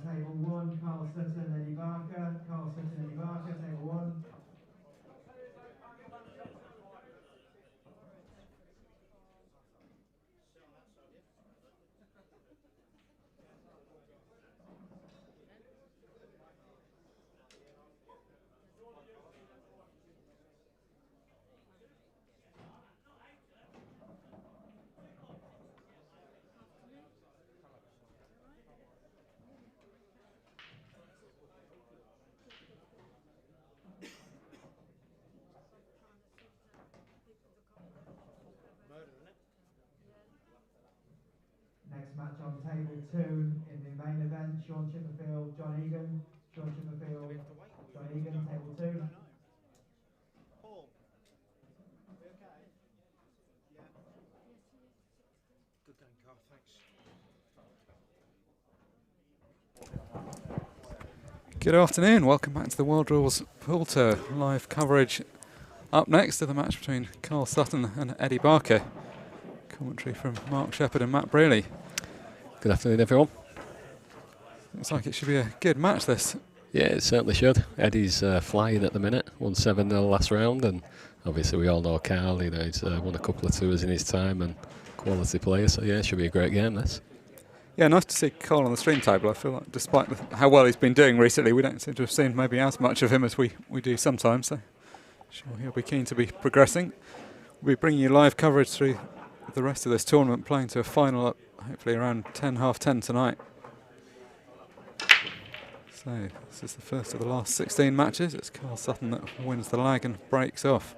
table 1, Karl Sutton, Eddie Barker. Karl Sutton, Eddie Barker, table 1. Next match on table 2 in the main event, Sean Chipperfield, John Egan. Sean Chipperfield, John Egan, table 2. Paul, you okay? Yeah. Good game, Carl, thanks. Good afternoon, welcome back to the World Rules Pool Tour. Live coverage up next to the match between Karl Sutton and Eddie Barker. Commentary from Mark Shepherd and Matt Brealey. Good afternoon, everyone. Looks like it should be a good match, this. Yeah, it certainly should. Eddie's flying at the minute, won 7-0 last round, and obviously we all know Karl, you know, he's won a couple of tours in his time and quality player, so yeah, it should be a great game, this. Yeah, nice to see Karl on the stream table. I feel like despite how well he's been doing recently, we don't seem to have seen maybe as much of him as we do sometimes, so sure he'll be keen to be progressing. We'll be bringing you live coverage through the rest of this tournament, playing to a final at hopefully around 10:30 tonight. So this is the first of the last 16 matches. It's Karl Sutton that wins the lag and breaks off.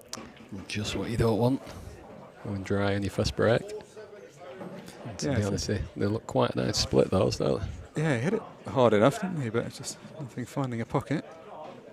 Just what you don't want. Going dry on your first break. And to be honest, they look quite a nice split, those, don't they? Yeah, he hit it hard enough, didn't he? But it's just nothing finding a pocket.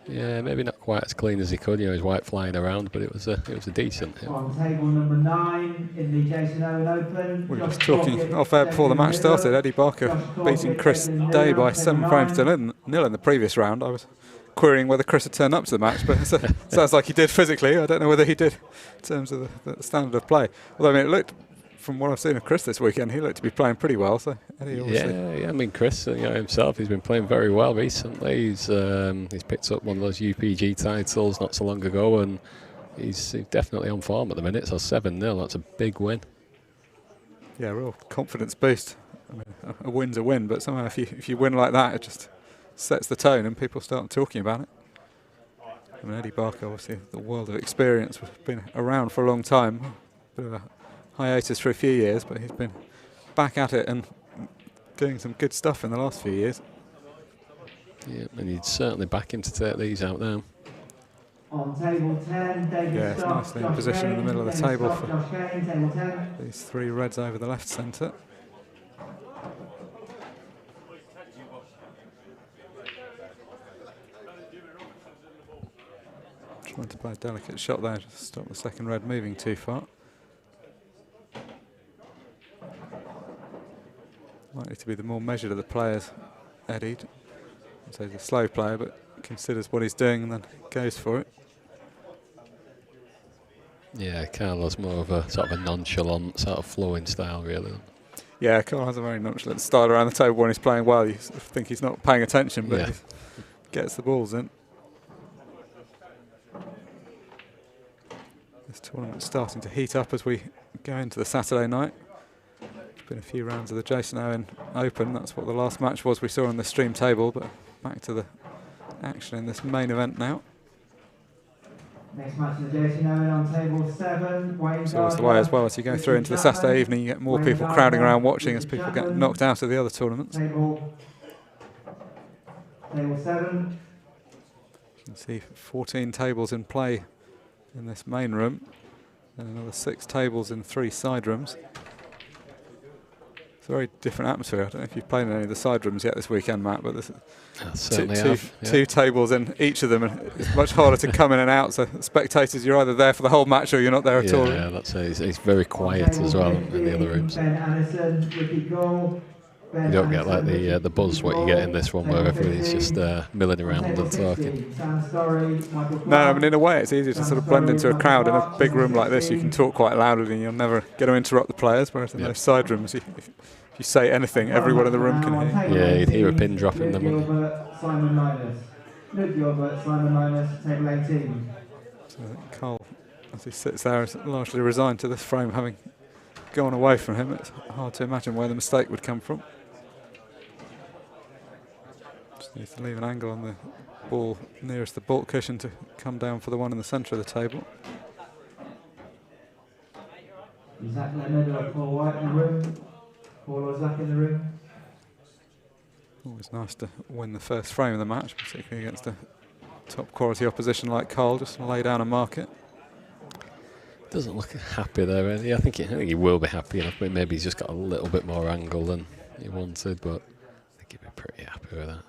Yeah, maybe not quite as clean as he could. You know, his white flying around, but it was a decent hit. On table number 9 in the Jason Owen Open. We were just talking off air before the match started. Eddie Barker beating Chris Day by 7 frames to nil in the previous round. I was querying whether Chris had turned up to the match, but it sounds like he did physically. I don't know whether he did in terms of the standard of play. Although, I mean, it looked, from what I've seen of Chris this weekend, he looked to be playing pretty well. So Eddie obviously. Yeah. I mean, Chris, you know, himself, he's been playing very well recently. He's picked up one of those UPG titles not so long ago, and he's definitely on form at the minute. So 7-0, that's a big win. Yeah, real confidence boost. I mean, a win's a win, but somehow if you win like that, it just sets the tone and people start talking about it. I mean, Eddie Barker, obviously, the world of experience, has been around for a long time. Bit of a hiatus for a few years, but he's been back at it and doing some good stuff in the last few years. Yeah, and he'd certainly back him to take these out now. On table 10, David it's Stock, nicely in Josh position Kane, in the middle of the David table Stock, for Josh Kane, table 10. these 3 reds over the left centre. Trying to play a delicate shot there to stop the second red moving too far. Likely to be the more measured of the players, Eddie. So he's a slow player, but considers what he's doing and then goes for it. Yeah, Carlo's more of a sort of a nonchalant, sort of flowing style, really. Yeah, Karl has a very nonchalant style around the table when he's playing well. You sort of think he's not paying attention, but he gets the balls in. This tournament's starting to heat up as we go into the Saturday night. There's been a few rounds of the Jason Owen Open. That's what the last match was we saw on the stream table, but back to the action in this main event now. Next match is Jason Owen on table 7. It's always the way as well, as you go through into the Saturday evening, you get more people crowding around watching as people get knocked out of the other tournaments. Table 7. You can see 14 tables in play in this main room, and another 6 tables in 3 side rooms. It's a very different atmosphere. I don't know if you've played in any of the side rooms yet this weekend, Matt, but there's two tables in each of them, and it's much harder to come in and out. So spectators, you're either there for the whole match or you're not there at all. Yeah, that's it. It's very quiet as well in the other rooms. You don't get like the buzz what you get in this one, where everybody's just milling around and talking. No, I mean, in a way it's easier to sort of blend into a crowd. In a big room like this, you can talk quite loudly and you're never going to interrupt the players, whereas in those side rooms, if you say anything, everyone in the room can hear. Yeah, you'd hear a pin drop in Luke them. Gilbert, Simon Linus. Luke Gilbert, Simon Linus, table 18. So I think Karl, as he sits there, is largely resigned to this frame, having gone away from him. It's hard to imagine where the mistake would come from. Just needs to leave an angle on the ball nearest the baulk cushion to come down for the one in the centre of the table. Zach Leonard or Paul White in the room. Paul or Zach in the room. Always nice to win the first frame of the match, particularly against a top quality opposition like Karl. Just lay down and mark it. Doesn't look happy there, really. I think he will be happy enough, but maybe he's just got a little bit more angle than he wanted, but I think he'd be pretty happy with that.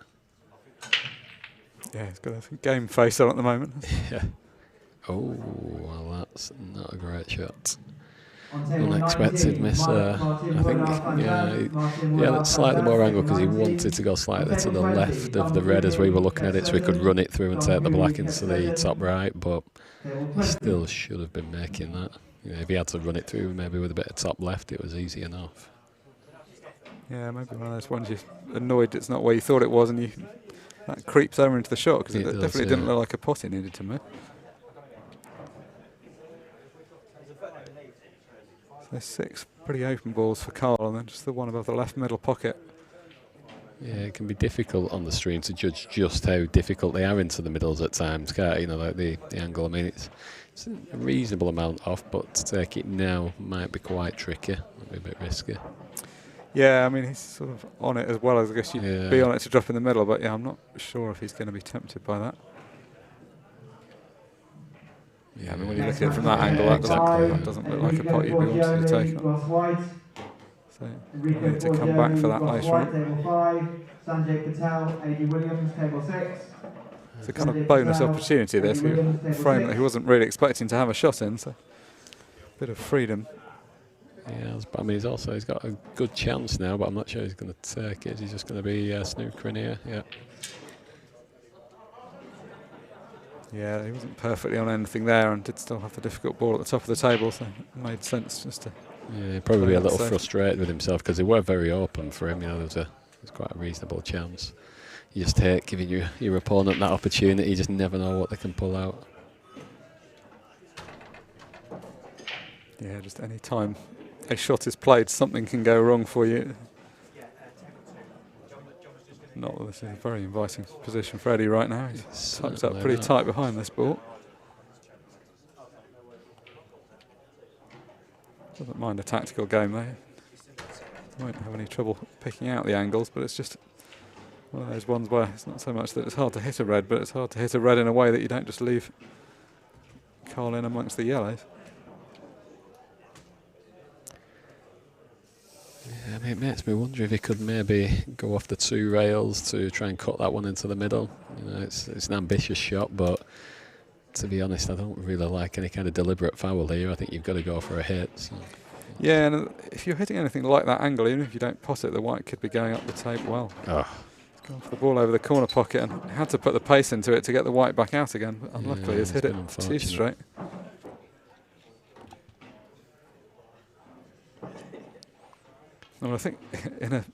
Yeah, he's got a game face on at the moment. Yeah. Oh, well, that's not a great shot. On table Unexpected 19, miss there. Martin I think, Woodard, yeah, that's slightly more angle because he wanted to go slightly to the left of the red as we were looking at it, so he could run it through and take the black into the top right, but he still should have been making that. You know, if he had to run it through maybe with a bit of top left, it was easy enough. Yeah, maybe one of those ones you're annoyed it's not where you thought it was, and that creeps over into the shot, because it It does, definitely didn't look like a pot he needed to make. So there's 6 pretty open balls for Karl, and then just the one above the left middle pocket. Yeah, it can be difficult on the stream to judge just how difficult they are into the middles at times, can't you know, like the angle. I mean, it's a reasonable amount off, but to take it now might be quite tricky, might be a bit risky. Yeah, I mean, he's sort of on it as well as I guess you'd Yeah. be on it to drop in the middle, but yeah, I'm not sure if he's going to be tempted by that. Yeah, I mean, when you look at it from that angle, that doesn't look like a pot you'd be wanting to take on. So you need to come back for that later on. Table 5, Sanjay Patel, AD Williams, table 6. It's a kind of bonus opportunity there for a frame that he wasn't really expecting to have a shot in, so a bit of freedom. Yeah, I mean, he's got a good chance now, but I'm not sure he's going to take it. He's just going to be snookering here. Yeah. Yeah, he wasn't perfectly on anything there and did still have the difficult ball at the top of the table, so it made sense just to... Yeah, probably a little safe. frustrated with himself because they were very open for him. You know, there was quite a reasonable chance. You just hate giving your opponent that opportunity. You just never know what they can pull out. Yeah, just any time a shot is played, something can go wrong for you. Not that this is a very inviting position for Eddie right now. He's tucked up pretty tight behind this ball. Doesn't mind a tactical game though. Won't have any trouble picking out the angles, but it's just one of those ones where it's not so much that it's hard to hit a red, but it's hard to hit a red in a way that you don't just leave Karl in amongst the yellows. Yeah, I mean, it makes me wonder if he could maybe go off the 2 rails to try and cut that one into the middle. You know, it's an ambitious shot, but to be honest, I don't really like any kind of deliberate foul here. I think you've got to go for a hit. So. Yeah, and if you're hitting anything like that angle, even if you don't pot it, the white could be going up the tape well. Oh. He's gone for the ball over the corner pocket and had to put the pace into it to get the white back out again, but unluckily he's hit it too straight. Well, I think in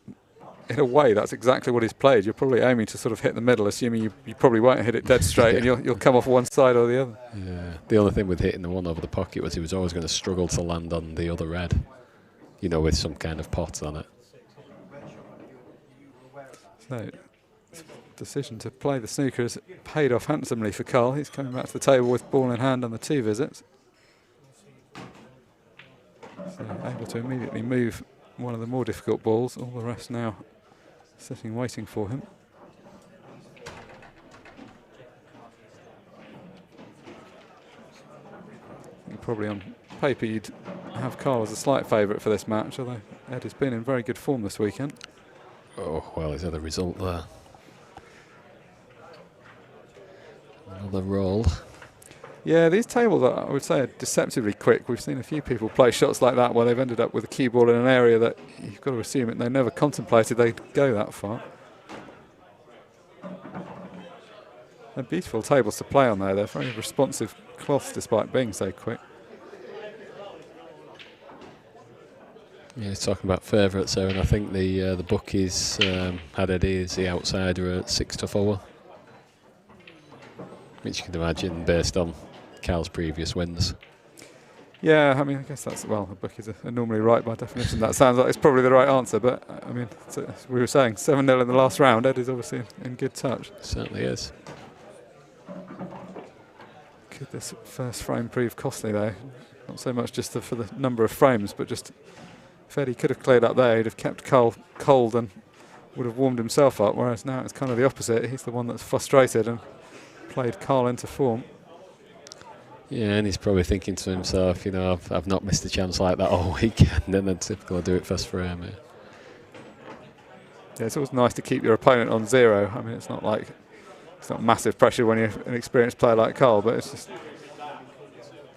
a way that's exactly what he's played. You're probably aiming to sort of hit the middle, assuming you probably won't hit it dead straight and you'll come off one side or the other. Yeah. The only thing with hitting the one over the pocket was he was always going to struggle to land on the other red, you know, with some kind of pot on it. So, decision to play the snooker has paid off handsomely for Karl. He's coming back to the table with ball in hand on the 2 visits. So able to immediately move one of the more difficult balls. All the rest now sitting waiting for him. Probably on paper you'd have Karl as a slight favourite for this match, although Ed has been in very good form this weekend. Oh, well, he's had a result there. Another roll. Yeah, these tables are, I would say, are deceptively quick. We've seen a few people play shots like that where they've ended up with a cue ball in an area that you've got to assume it they never contemplated they'd go that far. They're beautiful tables to play on there. They're very responsive cloths despite being so quick. Yeah, he's talking about favourites there, and I think the bookies had Eddie as the outsider at 6-4, which you can imagine based on Karl's previous wins. Yeah, I mean, I guess that's, well, the bookies are normally right by definition. That sounds like it's probably the right answer, but I mean, as we were saying, 7-0 in the last round. Eddie's obviously in good touch. Certainly is. Could this first frame prove costly though? Not so much just for the number of frames, but just if Eddie could have cleared up there, he'd have kept Karl cold and would have warmed himself up, whereas now it's kind of the opposite. He's the one that's frustrated and played Karl into form. Yeah, and he's probably thinking to himself, you know, I've not missed a chance like that all weekend, and then typical do it first frame. Yeah, it's always nice to keep your opponent on zero. I mean, it's not massive pressure when you're an experienced player like Karl, but it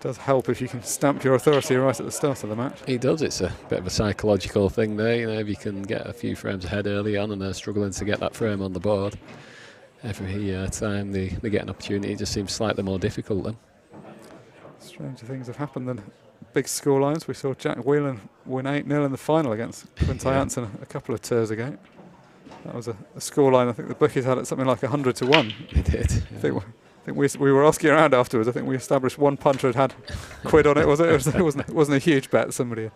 does help if you can stamp your authority right at the start of the match. He does. It's a bit of a psychological thing there. You know, if you can get a few frames ahead early on and they're struggling to get that frame on the board, every time they get an opportunity, it just seems slightly more difficult then. Stranger things have happened than big scorelines. We saw Jack Whelan win 8-0 in the final against Quintai Janssen a couple of tours ago. That was a scoreline I think the bookies had at something like 100-1. They did. Yeah. I think we were asking around afterwards. I think we established one puncher had quid on it. Was it? It wasn't a huge bet. Somebody.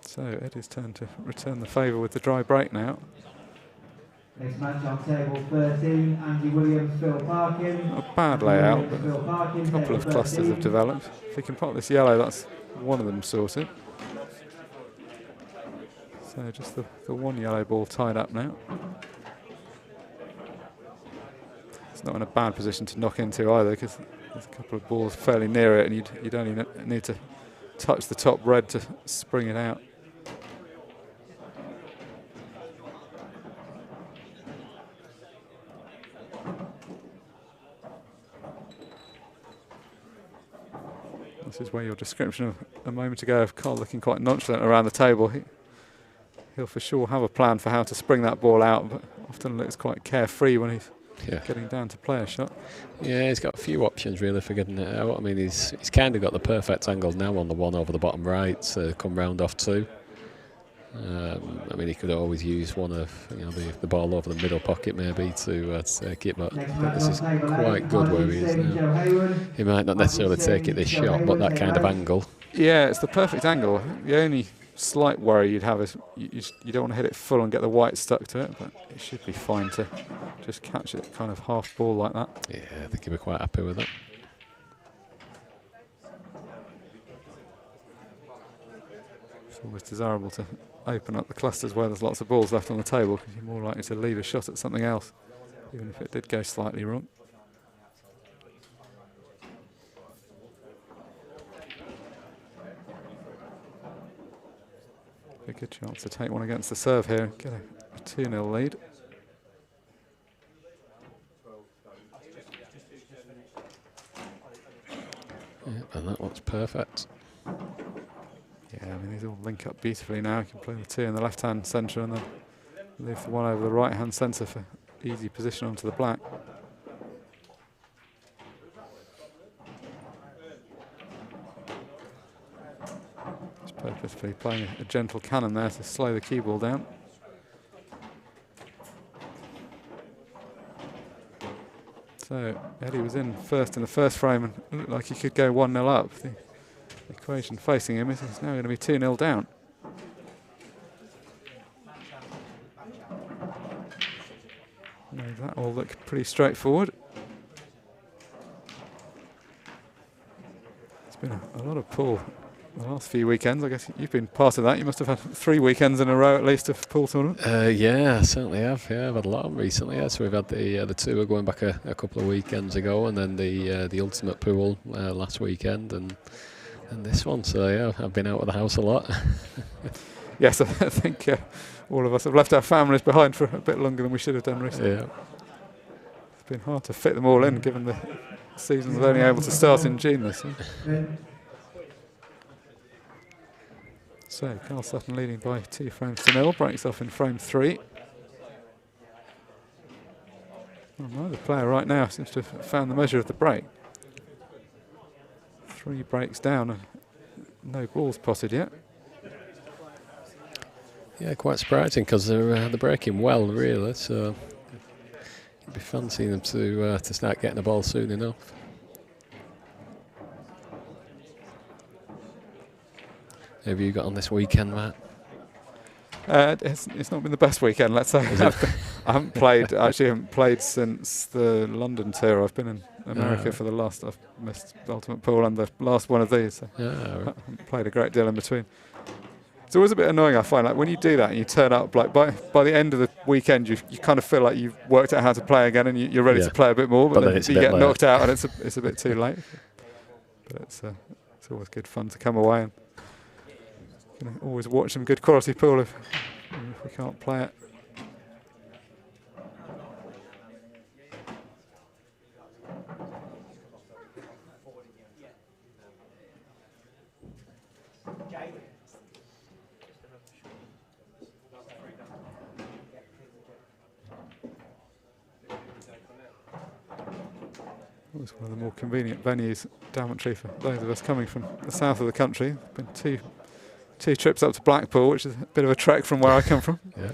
So Eddie's turn to return the favour with the dry break now. Next match on table 13, Andy Williams, Phil Parkin. Not a bad layout, but a couple of clusters have developed. If he can pot this yellow, that's one of them sorted. So just the one yellow ball tied up now. It's not in a bad position to knock into either, because there's a couple of balls fairly near it, and you'd only need to touch the top red to spring it out. This is where your description of a moment ago of Karl looking quite nonchalant around the table. He'll for sure have a plan for how to spring that ball out, but often looks quite carefree when he's getting down to play a shot. Yeah, he's got a few options really for getting it out. I mean, he's kind of got the perfect angle now on the one over the bottom right to come round off two. I mean, he could always use one of the ball over the middle pocket maybe to take it, but I think this is quite good where he is now. He might not necessarily take it this shot, but that kind of angle. Yeah, it's the perfect angle. The only slight worry you'd have is you don't want to hit it full and get the white stuck to it, but it should be fine to just catch it kind of half ball like that. Yeah, I think he'll be quite happy with it. It's always desirable to open up the clusters where there's lots of balls left on the table, because you're more likely to leave a shot at something else, even if it did go slightly wrong. A good chance to take one against the serve here and get a 2-0 lead. Yeah, and that looks perfect. Yeah, I mean, these all link up beautifully now. You can play the 2 in the left-hand centre and then leave the 1 over the right-hand centre for easy position onto the black. Just purposefully playing a gentle cannon there to slow the cue ball down. So Eddie was in first in the first frame and it looked like he could go 1-0 up. The equation facing him is he's now going to be 2-0 down. Made that all look pretty straightforward. It's been a lot of pull the last few weekends. I guess you've been part of that. You must have had 3 weekends in a row at least of pool tournament. Yeah, I certainly have. Yeah, I've had a lot of them recently. Yeah, so we've had the tour going back a couple of weekends ago, and then the ultimate pool last weekend, and this one. So yeah, I've been out of the house a lot. Yes, I think all of us have left our families behind for a bit longer than we should have done recently. Yeah. It's been hard to fit them all in, given the season was only able to start in June this year. So Karl Sutton leading by 2 frames to 0, breaks off in frame 3. Well, neither player right now seems to have found the measure of the break. 3 breaks down and no balls potted yet. Yeah, quite surprising because they're breaking well, really. So you'd be fancying them to start getting the ball soon enough. Who have you got on this weekend, Matt? It's not been the best weekend, let's say. I haven't played since the London tour. I've been in America for the last. I've missed Ultimate Pool and the last one of these. So Right. I haven't played a great deal in between. It's always a bit annoying, I find. Like when you do that and you turn up, like by the end of the weekend, you kind of feel like you've worked out how to play again and you're ready to play a bit more. But then you get knocked out and it's a bit too late. But it's always good fun to come away and always watch some good quality pool if we can't play it. Always one of the more convenient venues, Daventry, for those of us coming from the south of the country. Been two trips up to Blackpool, which is a bit of a trek from where I come from. Yeah,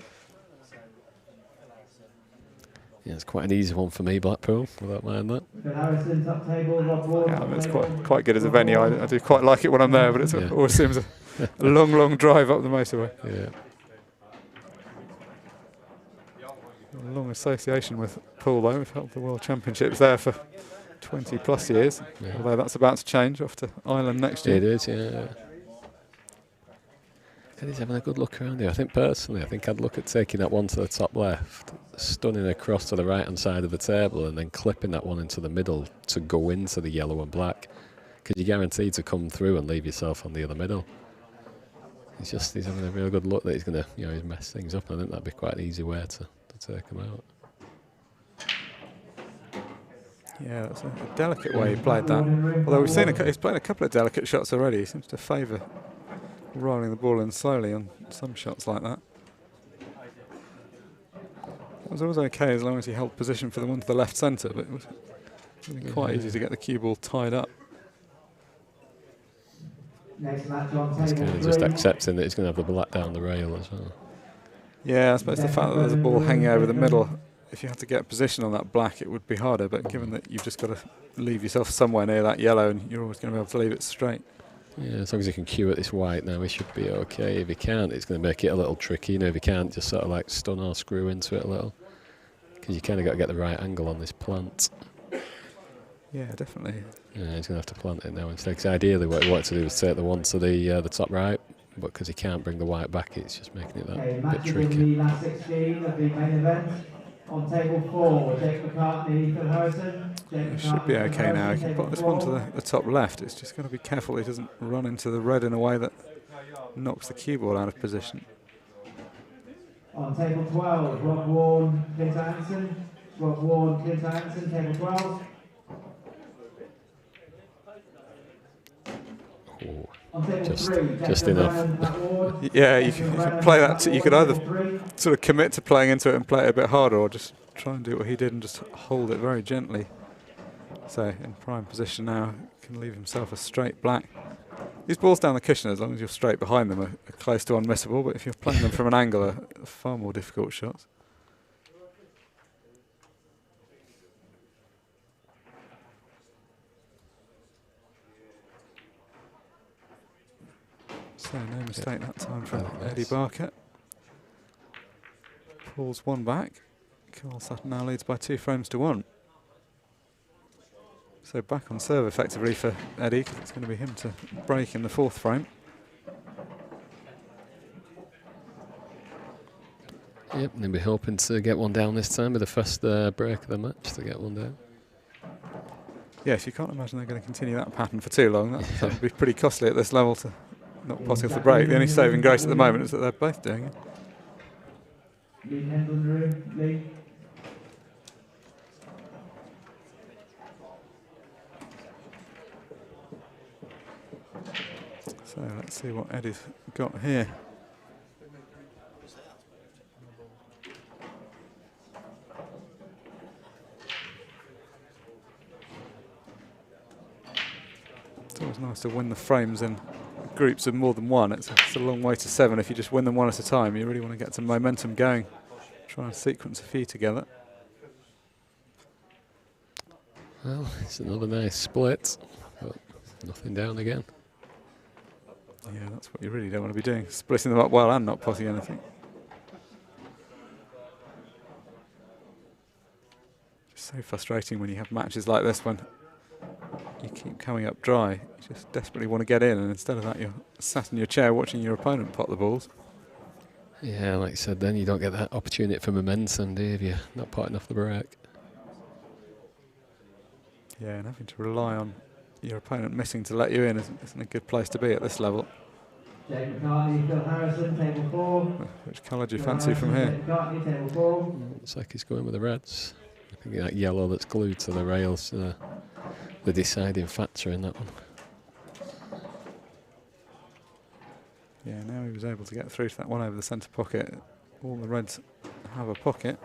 it's quite an easy one for me, Blackpool, without mind that. Yeah, I mean, it's quite good as a venue. I do quite like it when I'm there, but it always seems a long drive up the motorway. Yeah. A long association with pool, though. We've held the World Championships there for 20 plus years, although that's about to change off to Ireland next year. It is, yeah. And he's having a good look around here. I think I'd look at taking that one to the top left, stunning across to the right hand side of the table, and then clipping that one into the middle to go into the yellow and black, because you're guaranteed to come through and leave yourself on the other middle. He's having a real good look that he's going to he's mess things up, and I think that'd be quite an easy way to take him out. Yeah, that's a delicate way he played that. Although we've seen he's played a couple of delicate shots already. He seems to favour rolling the ball in slowly on some shots like that. It was always okay as long as he held position for the one to the left centre, but it was quite easy to get the cue ball tied up. Next match on He's table kind of just 3. accepting that he's going to have the black down the rail as well. Yeah, I suppose the fact that there's a ball hanging over the middle, if you had to get position on that black, it would be harder. But given that you've just got to leave yourself somewhere near that yellow, and you're always going to be able to leave it straight. Yeah, as long as he can cue at this white now, he should be okay. If he can't, it's going to make it a little tricky. If he can't, just sort of like stun or screw into it a little, because you kind of got to get the right angle on this plant. Yeah, definitely. Yeah, he's going to have to plant it now instead. Because ideally, what he wanted to do was take the one to the top right, but because he can't bring the white back, it's just making it that bit tricky. The last 16 of the main event. On table 4, Jake McCartney, Phil Harrison. It should be okay now. He can put this one to the top left. It's just got to be careful he doesn't run into the red in a way that knocks the cue ball out of position. On table 12, Rob Warren, Clint Anderson. Rob Warren, Clint Anderson, table 12. Ooh, On table just 3, just Declan enough. Brennan, Matt Ward. Yeah, you can play that. You could either sort of commit to playing into it and play it a bit harder, or just try and do what he did and just hold it very gently. So in prime position now, can leave himself a straight black. These balls down the cushion, as long as you're straight behind them, are close to unmissable. But if you're playing them from an angle, are far more difficult shots. So no mistake that time from Eddie Barker. Pulls one back. Karl Sutton now leads by 2 frames to 1. So back on serve effectively for Eddie, because it's going to be him to break in the 4th frame. Yep, and they'll be hoping to get one down this time with the first break of the match to get one down. Yes, you can't imagine they're going to continue that pattern for too long. That would be pretty costly at this level to not potting off the break. The only saving grace at the moment is that they're both doing it. So let's see what Eddie's got here. always nice to win the frames in groups of more than one. It's a long way to 7 if you just win them one at a time. You really want to get some momentum going. Try and sequence a few together. Well, it's another nice split, but nothing down again. Yeah, that's what you really don't want to be doing. Splitting them up well and not potting anything. Just so frustrating when you have matches like this when you keep coming up dry. You just desperately want to get in, and instead of that you're sat in your chair watching your opponent pot the balls. Yeah, like you said then, you don't get that opportunity for momentum, do you, if you're not potting off the break. Yeah, and having to rely on your opponent missing to let you in isn't a good place to be at this level. Jake McCartney, Phil Harrison, table 4. Which colour do you fancy from here? Jake McCartney, table 4. Looks like he's going with the reds. I think that yellow that's glued to the rails, the deciding factor in that one. Yeah, now he was able to get through to that one over the centre pocket. All the reds have a pocket.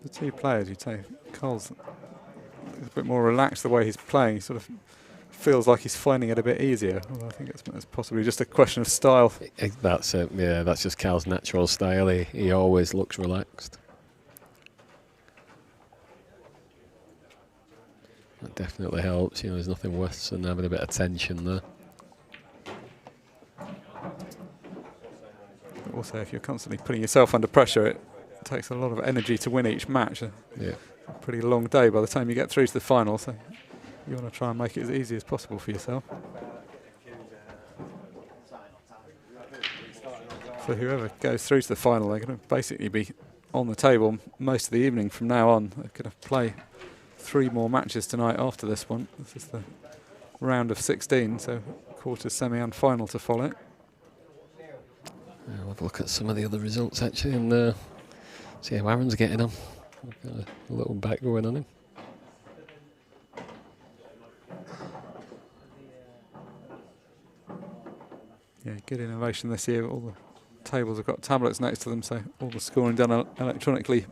The two players, you'd say, Karl's a bit more relaxed the way he's playing. He sort of feels like he's finding it a bit easier. Although I think it's possibly just a question of style. That's it, yeah, that's just Karl's natural style. He always looks relaxed. That definitely helps, you know, there's nothing worse than having a bit of tension there. But also, if you're constantly putting yourself under pressure, it takes a lot of energy to win each match. Yeah. A pretty long day by the time you get through to the final, so you want to try and make it as easy as possible for yourself. So whoever goes through to the final, they're going to basically be on the table most of the evening from now on. They're going to play 3 more matches tonight after this one. This is the round of 16, so quarters, semi and final to follow. I'll have a look at some of the other results actually and see how Aaron's getting on. Got a little back going on him. Yeah, good innovation this year. All the tables have got tablets next to them, so all the scoring done electronically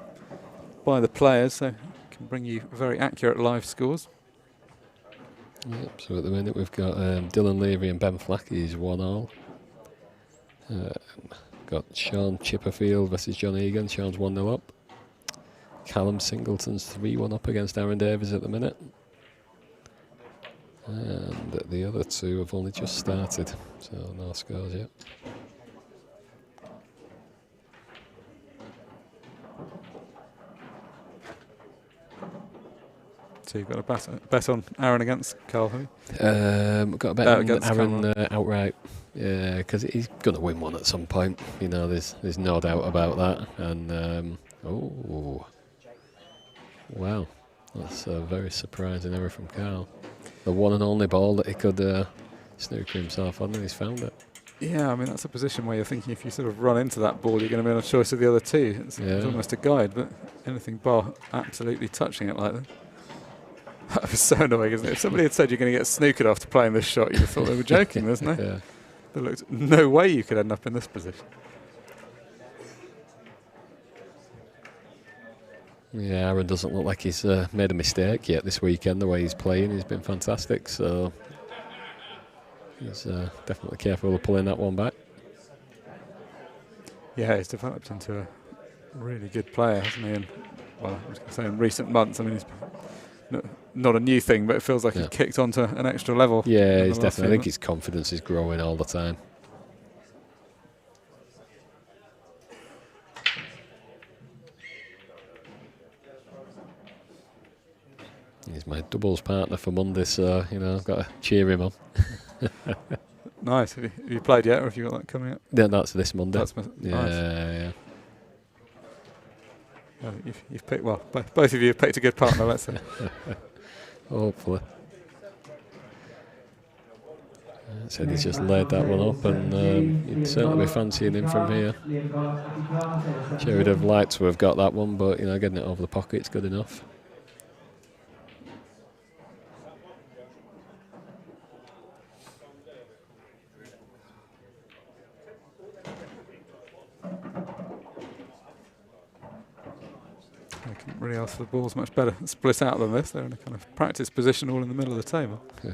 by the players, so it can bring you very accurate live scores. Yep, so at the minute we've got Dylan Leary and Ben Flackey's 1-all. Got Sean Chipperfield versus John Egan. Sean's 1-0 up. Callum Singleton's 3-1 up against Aaron Davies at the minute. And the other two have only just started, so no scores yet. So you've got a bet on Aaron against Karl, have you? Got a bet on against Aaron outright. Yeah, because he's going to win one at some point. You know, there's no doubt about that. And oh, wow, that's a very surprising error from Karl. The one and only ball that he could snooker himself on, and he's found it. Yeah, I mean, that's a position where you're thinking if you sort of run into that ball, you're going to be on a choice of the other two. It's almost a guide, but anything bar absolutely touching it like that. That was so annoying, isn't it? If somebody had said you're going to get snookered after playing this shot, you'd have thought they were joking, wasn't it? Yeah. There looked no way you could end up in this position. Yeah, Aaron doesn't look like he's made a mistake yet this weekend. The way he's playing, he's been fantastic. So he's definitely careful of pulling that one back. Yeah, he's developed into a really good player, hasn't he? And, well, I was going to say in recent months, I mean, he's not a new thing, but it feels like he's kicked onto an extra level. Yeah, he's definitely. I think his confidence is growing all the time. He's my doubles partner for Monday, so you know I've got to cheer him on. Nice. Have you played yet, or have you got that coming up? Yeah, that's this Monday. That's nice. Yeah. Well, you've picked well. Both of you have picked a good partner. Let's say. Hopefully. Said he's just laid that one up, and you'd certainly be fancying him from here. Sure, would have liked to have got that one, but you know, getting it over the pocket's good enough. They couldn't really ask for the balls much better split out than this. They're in a kind of practice position all in the middle of the table. Yeah.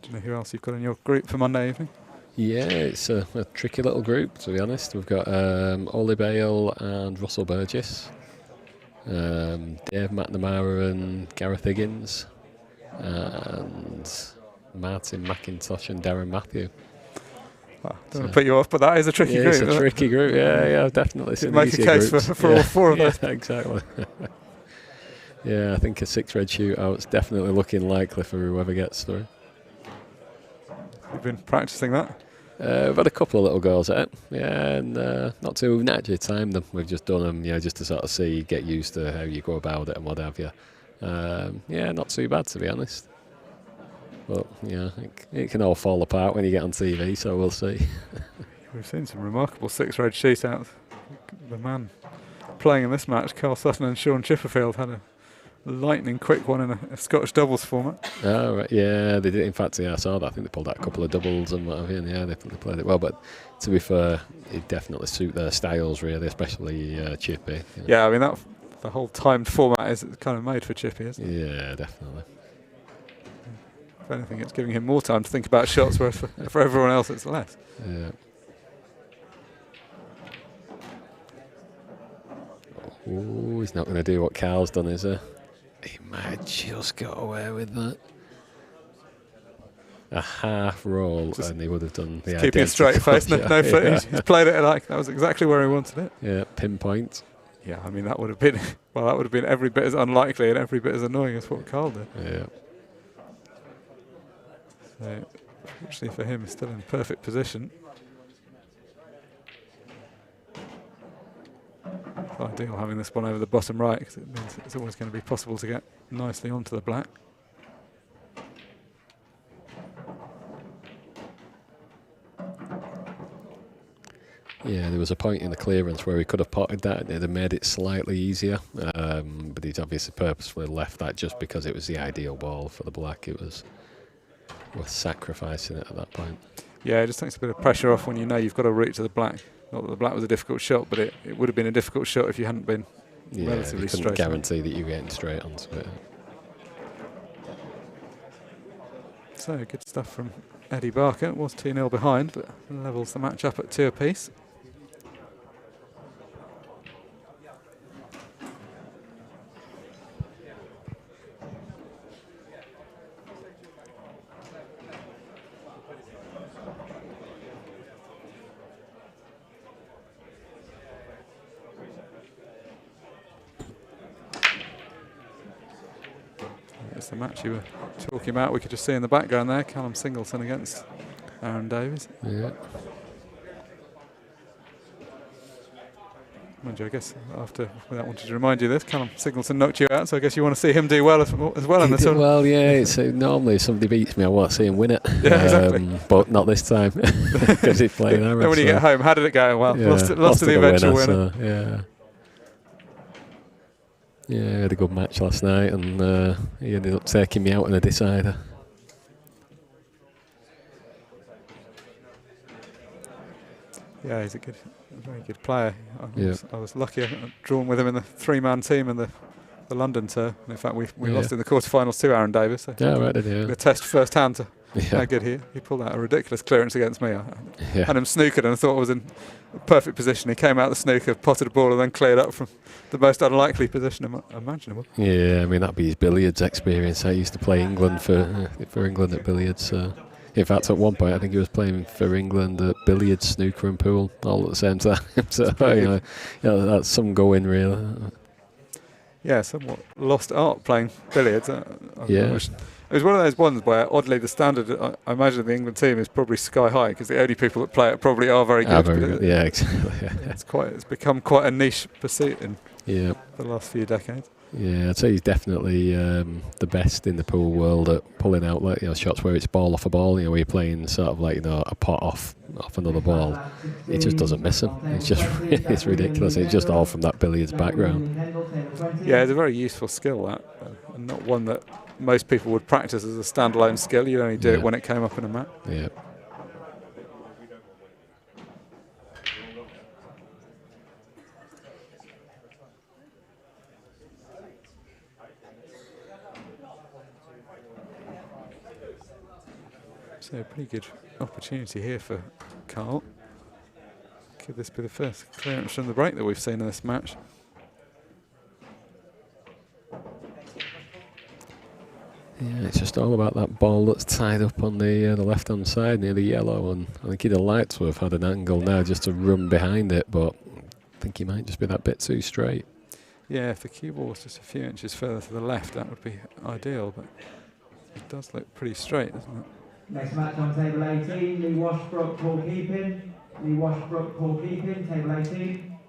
Do you know who else you've got in your group for Monday evening? Yeah, it's a tricky little group, to be honest. We've got Ollie Bale and Russell Burgess, Dave McNamara and Gareth Higgins, and Martin McIntosh and Darren Matthew. Well, don't want to put you off, but that is a tricky group. It's a tricky group, yeah, definitely. You make a case for all four of those. Yeah, exactly. Yeah, I think a 6 red shootout's definitely looking likely for whoever gets through. You've been practising that? We've had a couple of little goals at it, yeah, and not too, we've not actually timed them. We've just done them, just to sort of see, get used to how you go about it and what have you. Yeah, not too bad, to be honest. But, it can all fall apart when you get on TV, so we'll see. We've seen some remarkable 6 red shootouts. The man playing in this match, Karl Sutton and Sean Chipperfield, had a lightning quick one in a Scottish doubles format. Oh, right, yeah, they did. In fact, I saw that. I think they pulled out a couple of doubles and what have you, and they played it well. But to be fair, it definitely suit their styles, really, especially Chippy. Yeah, I mean, the whole timed format is kind of made for Chippy, isn't it? Yeah, definitely. If anything, it's giving him more time to think about shots, whereas for everyone else, it's less. Yeah. Oh, he's not going to do what Karl's done, is he? He might just get away with that. A half roll, just and he would have done the keeping a straight face, no footage. He's played it like that was exactly where he wanted it. Yeah, pinpoint. Yeah, I mean that would have been every bit as unlikely and every bit as annoying as what Karl did. Yeah. So, fortunately for him, he's still in perfect position. It's ideal having this one over the bottom right because it means it's always going to be possible to get nicely onto the black. Yeah, there was a point in the clearance where he could have potted that and it'd have made it slightly easier, but he's obviously purposefully left that just because it was the ideal ball for the black. It was worth sacrificing it at that point. Yeah, it just takes a bit of pressure off when you know you've got a route to the black. Not that the black was a difficult shot, but it would have been a difficult shot if you hadn't been relatively straight. You couldn't guarantee that you were getting straight onto it. So, good stuff from Eddie Barker. It was 2-0 behind, but levels the match up at 2 apiece. The match you were talking about, we could just see in the background there, Callum Singleton against Aaron Davies. Yeah. Mind you, I guess without wanting to remind you of this, Callum Singleton knocked you out, so I guess you want to see him do well as well in this one. Well, yeah, it's, normally if somebody beats me, I want to see him win it. Yeah, exactly. But not this time, because he's playing Aaron. Then when you get home, how did it go? Well, yeah, lost to the eventual winner. So, yeah. Yeah, I had a good match last night and he ended up taking me out in a decider. Yeah, he's a very good player. I was lucky I drawn with him in the 3-man team in the London tour. And in fact, we lost in the quarterfinals to Aaron Davies. So a test firsthand to how good he pulled out a ridiculous clearance against me. I had him snookered and I thought I was in a perfect position. He came out the snooker, potted a ball and then cleared up from the most unlikely position imaginable. Yeah, I mean that'd be his billiards experience. I used to play England for England at billiards. In fact, at one point I think he was playing for England at billiards, snooker and pool all at the same time. So that's some going really. Yeah, somewhat lost art playing billiards. It was one of those ones where, oddly, the standard, I imagine the England team is probably sky high because the only people that play it probably are very good. Yeah, exactly. It's become quite a niche pursuit in the last few decades. Yeah, I'd say he's definitely the best in the pool world at pulling out shots where it's ball off a ball. Where you're playing sort of a pot off another ball. He just doesn't miss them. It's ridiculous. It's just all from that billiards background. Yeah, it's a very useful skill that, and not one that most people would practice as a standalone skill. You'd only do it when it came up in a match. Yeah. So a pretty good opportunity here for Karl. Could this be the first clearance from the break that we've seen in this match? Yeah, it's just all about that ball that's tied up on the left-hand side near the yellow, and I think he'd have liked to have had an angle now just to run behind it, but I think he might just be that bit too straight. Yeah, if the cue ball was just a few inches further to the left, that would be ideal, but it does look pretty straight, doesn't it? Next match on table 18, Lee Washbrook, Paul Keeping. Lee Washbrook, Paul Keeping, table 18.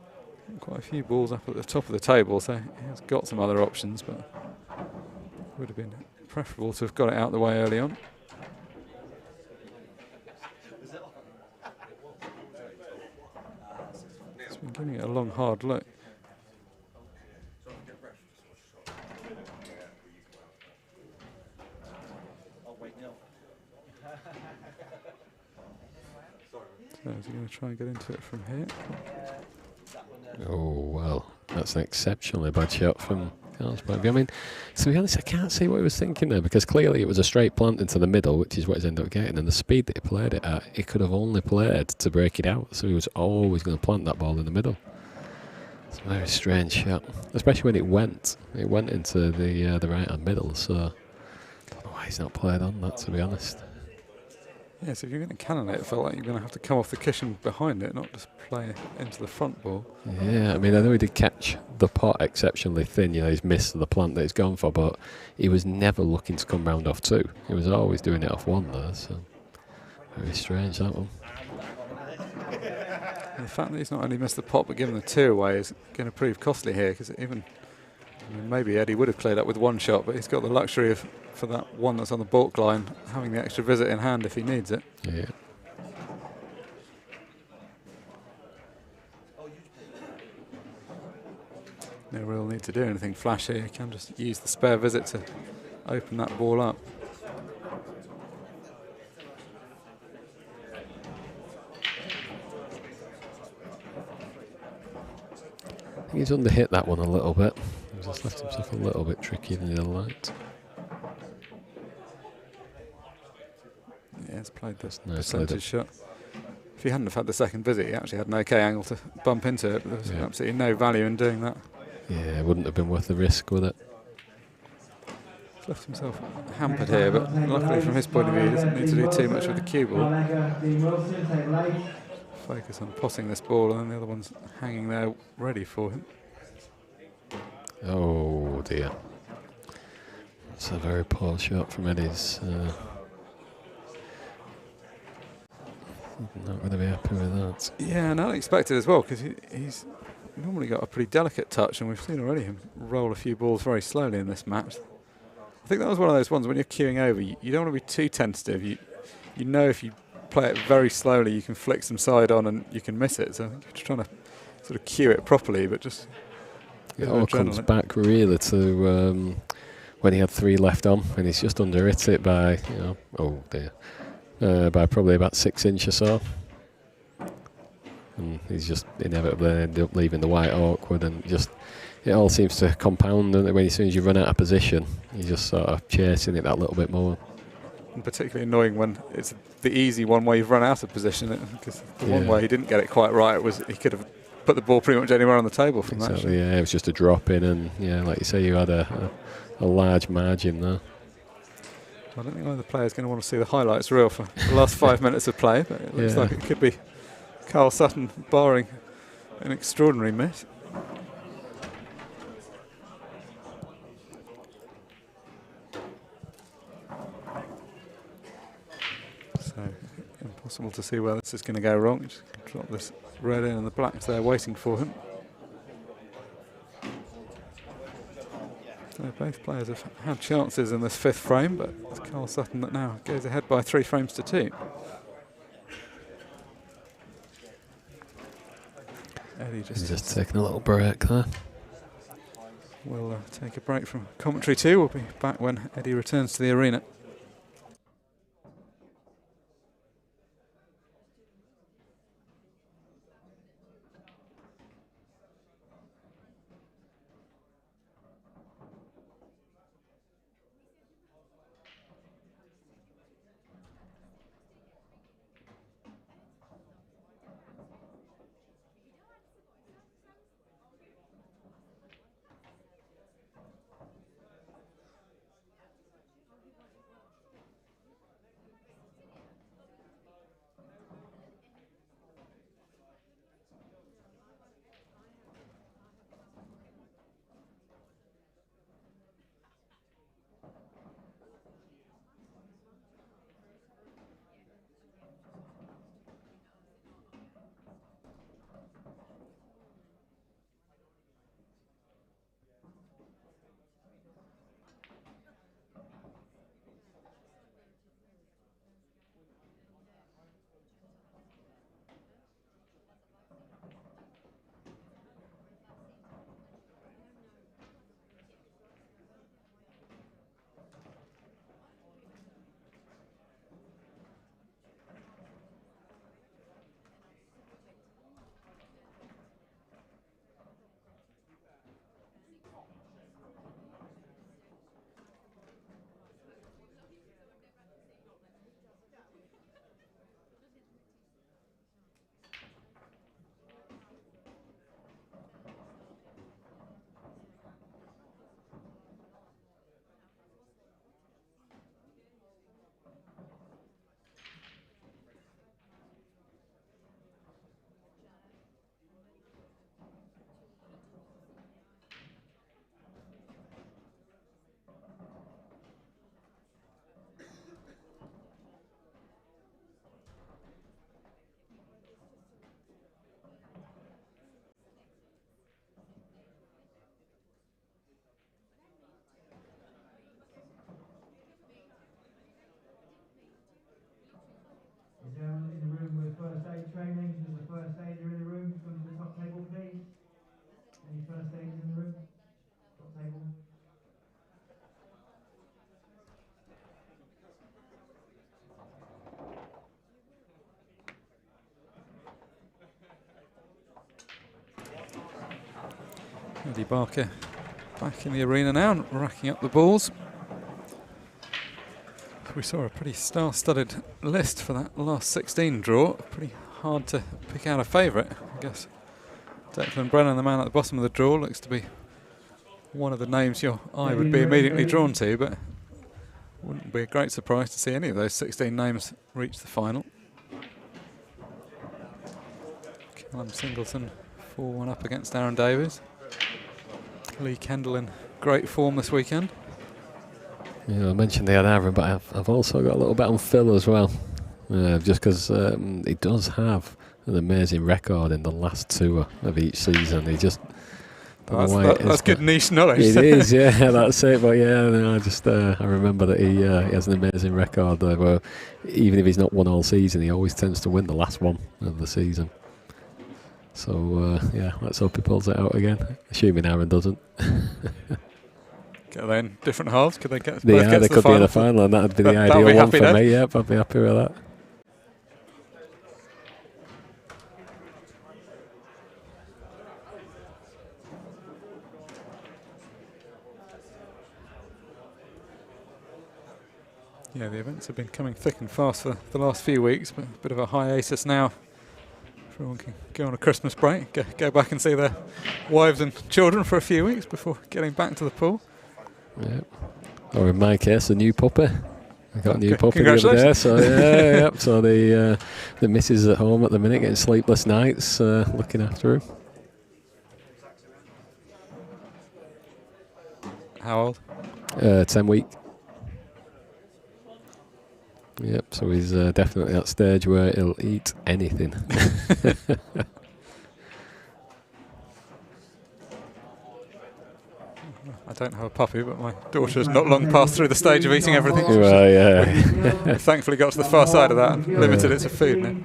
Quite a few balls up at the top of the table, so he has got some other options, but would have been preferable to have got it out the way early on. He's been giving it a long, hard look. So is he going to try and get into it from here? Oh, well, that's an exceptionally bad shot from Karl's point of view. I mean, to be honest, I can't see what he was thinking there, because clearly it was a straight plant into the middle, which is what he's ended up getting, and the speed that he played it at, he could have only played to break it out, so he was always going to plant that ball in the middle. It's a very strange shot, especially when it went into the right-hand middle, so I don't know why he's not played on that, to be honest. Yes, if you're going to cannon it, it felt like you're going to have to come off the cushion behind it, not just play into the front ball. Yeah, I mean, I know he did catch the pot exceptionally thin, you know, he's missed the plant that he's gone for, but he was never looking to come round off two. He was always doing it off one there, so very strange, that one. And the fact that he's not only missed the pot but given the two away is going to prove costly here, because even, I mean, maybe Eddie would have cleared up with one shot, but he's got the luxury of, for that one that's on the baulk line, having the extra visit in hand if he needs it. Yeah. No real need to do anything flashy. You can just use the spare visit to open that ball up. I think he's underhit that one a little bit. He's just left himself a little bit tricky than he'd liked. Yeah, he's played this No, percentage shot. If he hadn't have had the second visit, he actually had an okay angle to bump into it, but there was absolutely no value in doing that. Yeah, it wouldn't have been worth the risk, would it? He's left himself hampered here, but luckily from his point of view, he doesn't need to do too much with the cue ball. Focus on potting this ball, and then the other one's hanging there ready for him. Oh dear. It's a very poor shot from Eddie's. Not going to be happy with that. Yeah, and unexpected as well, because he's normally got a pretty delicate touch, and we've seen already him roll a few balls very slowly in this match. I think that was one of those ones when you're queuing over, you don't want to be too tentative. You know if you play it very slowly, you can flick some side on and you can miss it. So I think you're just trying to sort of cue it properly, but just... It all comes back really to when he had three left on, and he's just under-hit it by, you know, oh dear, by probably about 6 inches or so. And he's just inevitably ended up leaving the white awkward, and just it all seems to compound, and when as soon as you run out of position, you're just sort of chasing it that little bit more. And particularly annoying when it's the easy one where you've run out of position, because the one where he didn't get it quite right was he could have put the ball pretty much anywhere on the table from that. Yeah, it was just a drop in, and yeah, like you say, you had a large margin there. I don't think either player's going to want to see the highlights reel for the last 5 minutes of play, but it looks like it could be Karl Sutton barring an extraordinary miss. So impossible to see where this is going to go wrong. Just drop this red in, and the blacks there waiting for him. So both players have had chances in this fifth frame, but it's Karl Sutton that now goes ahead by 3 frames to 2. Eddie just taking a little break there. We'll take a break from commentary too. We'll be back when Eddie returns to the arena. Eddie Barker back in the arena now and racking up the balls. We saw a pretty star-studded list for that last 16 draw. Pretty hard to pick out a favourite, I guess. Declan Brennan, the man at the bottom of the draw, looks to be one of the names your eye would be immediately drawn to, but wouldn't be a great surprise to see any of those 16 names reach the final. Callum Singleton 4-1 up against Aaron Davies. Lee Kendall in great form this weekend. Yeah, I mentioned they had Aaron, but I've also got a little bet on Phil as well. Just because he does have an amazing record in the last tour of each season. He just... That's good niche knowledge. It is, yeah, that's it. But yeah, no, I remember that he has an amazing record where even if he's not won all season, he always tends to win the last one of the season. So yeah, let's hope he pulls it out again, assuming Aaron doesn't. Get they in different halves? Could they get? Yeah, they could be in the final, and that'd be the ideal one for me. Yep, I'd be happy with that. Yeah, the events have been coming thick and fast for the last few weeks, but a bit of a hiatus now. Everyone can go on a Christmas break, go back and see their wives and children for a few weeks before getting back to the pool. Yep. Or in my case, a new puppy. I got a new puppy the other day, so yeah, yep. So the missus is at home at the minute, getting sleepless nights, looking after him. How old? 10 week. Yep, so he's definitely at that stage where he'll eat anything. I don't have a puppy, but my daughter's not long passed through the stage of eating everything. Well, yeah. We've thankfully got to the far side of that and limited it to food now.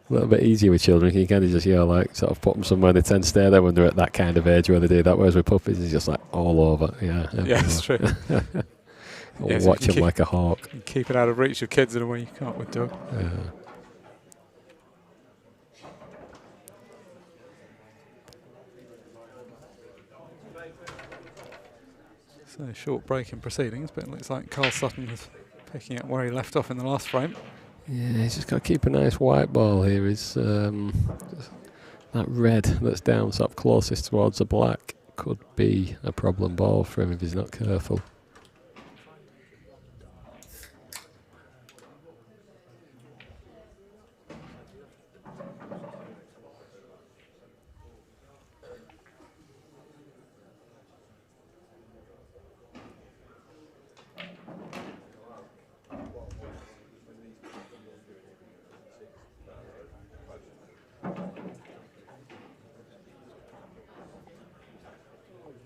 A little bit easier with children. You kind of just, like sort of put them somewhere they tend to stay there when they're at that kind of age where they do that. Whereas with puppies, it's just like all over. Yeah, that's true. Or watch them like a hawk. Keep it out of reach of kids in a way you can't with dog. Yeah. So short break in proceedings, but it looks like Karl Sutton is picking up where he left off in the last frame. Yeah, he's just got to keep a nice white ball here. Is that red that's down sort of closest towards the black could be a problem ball for him if he's not careful.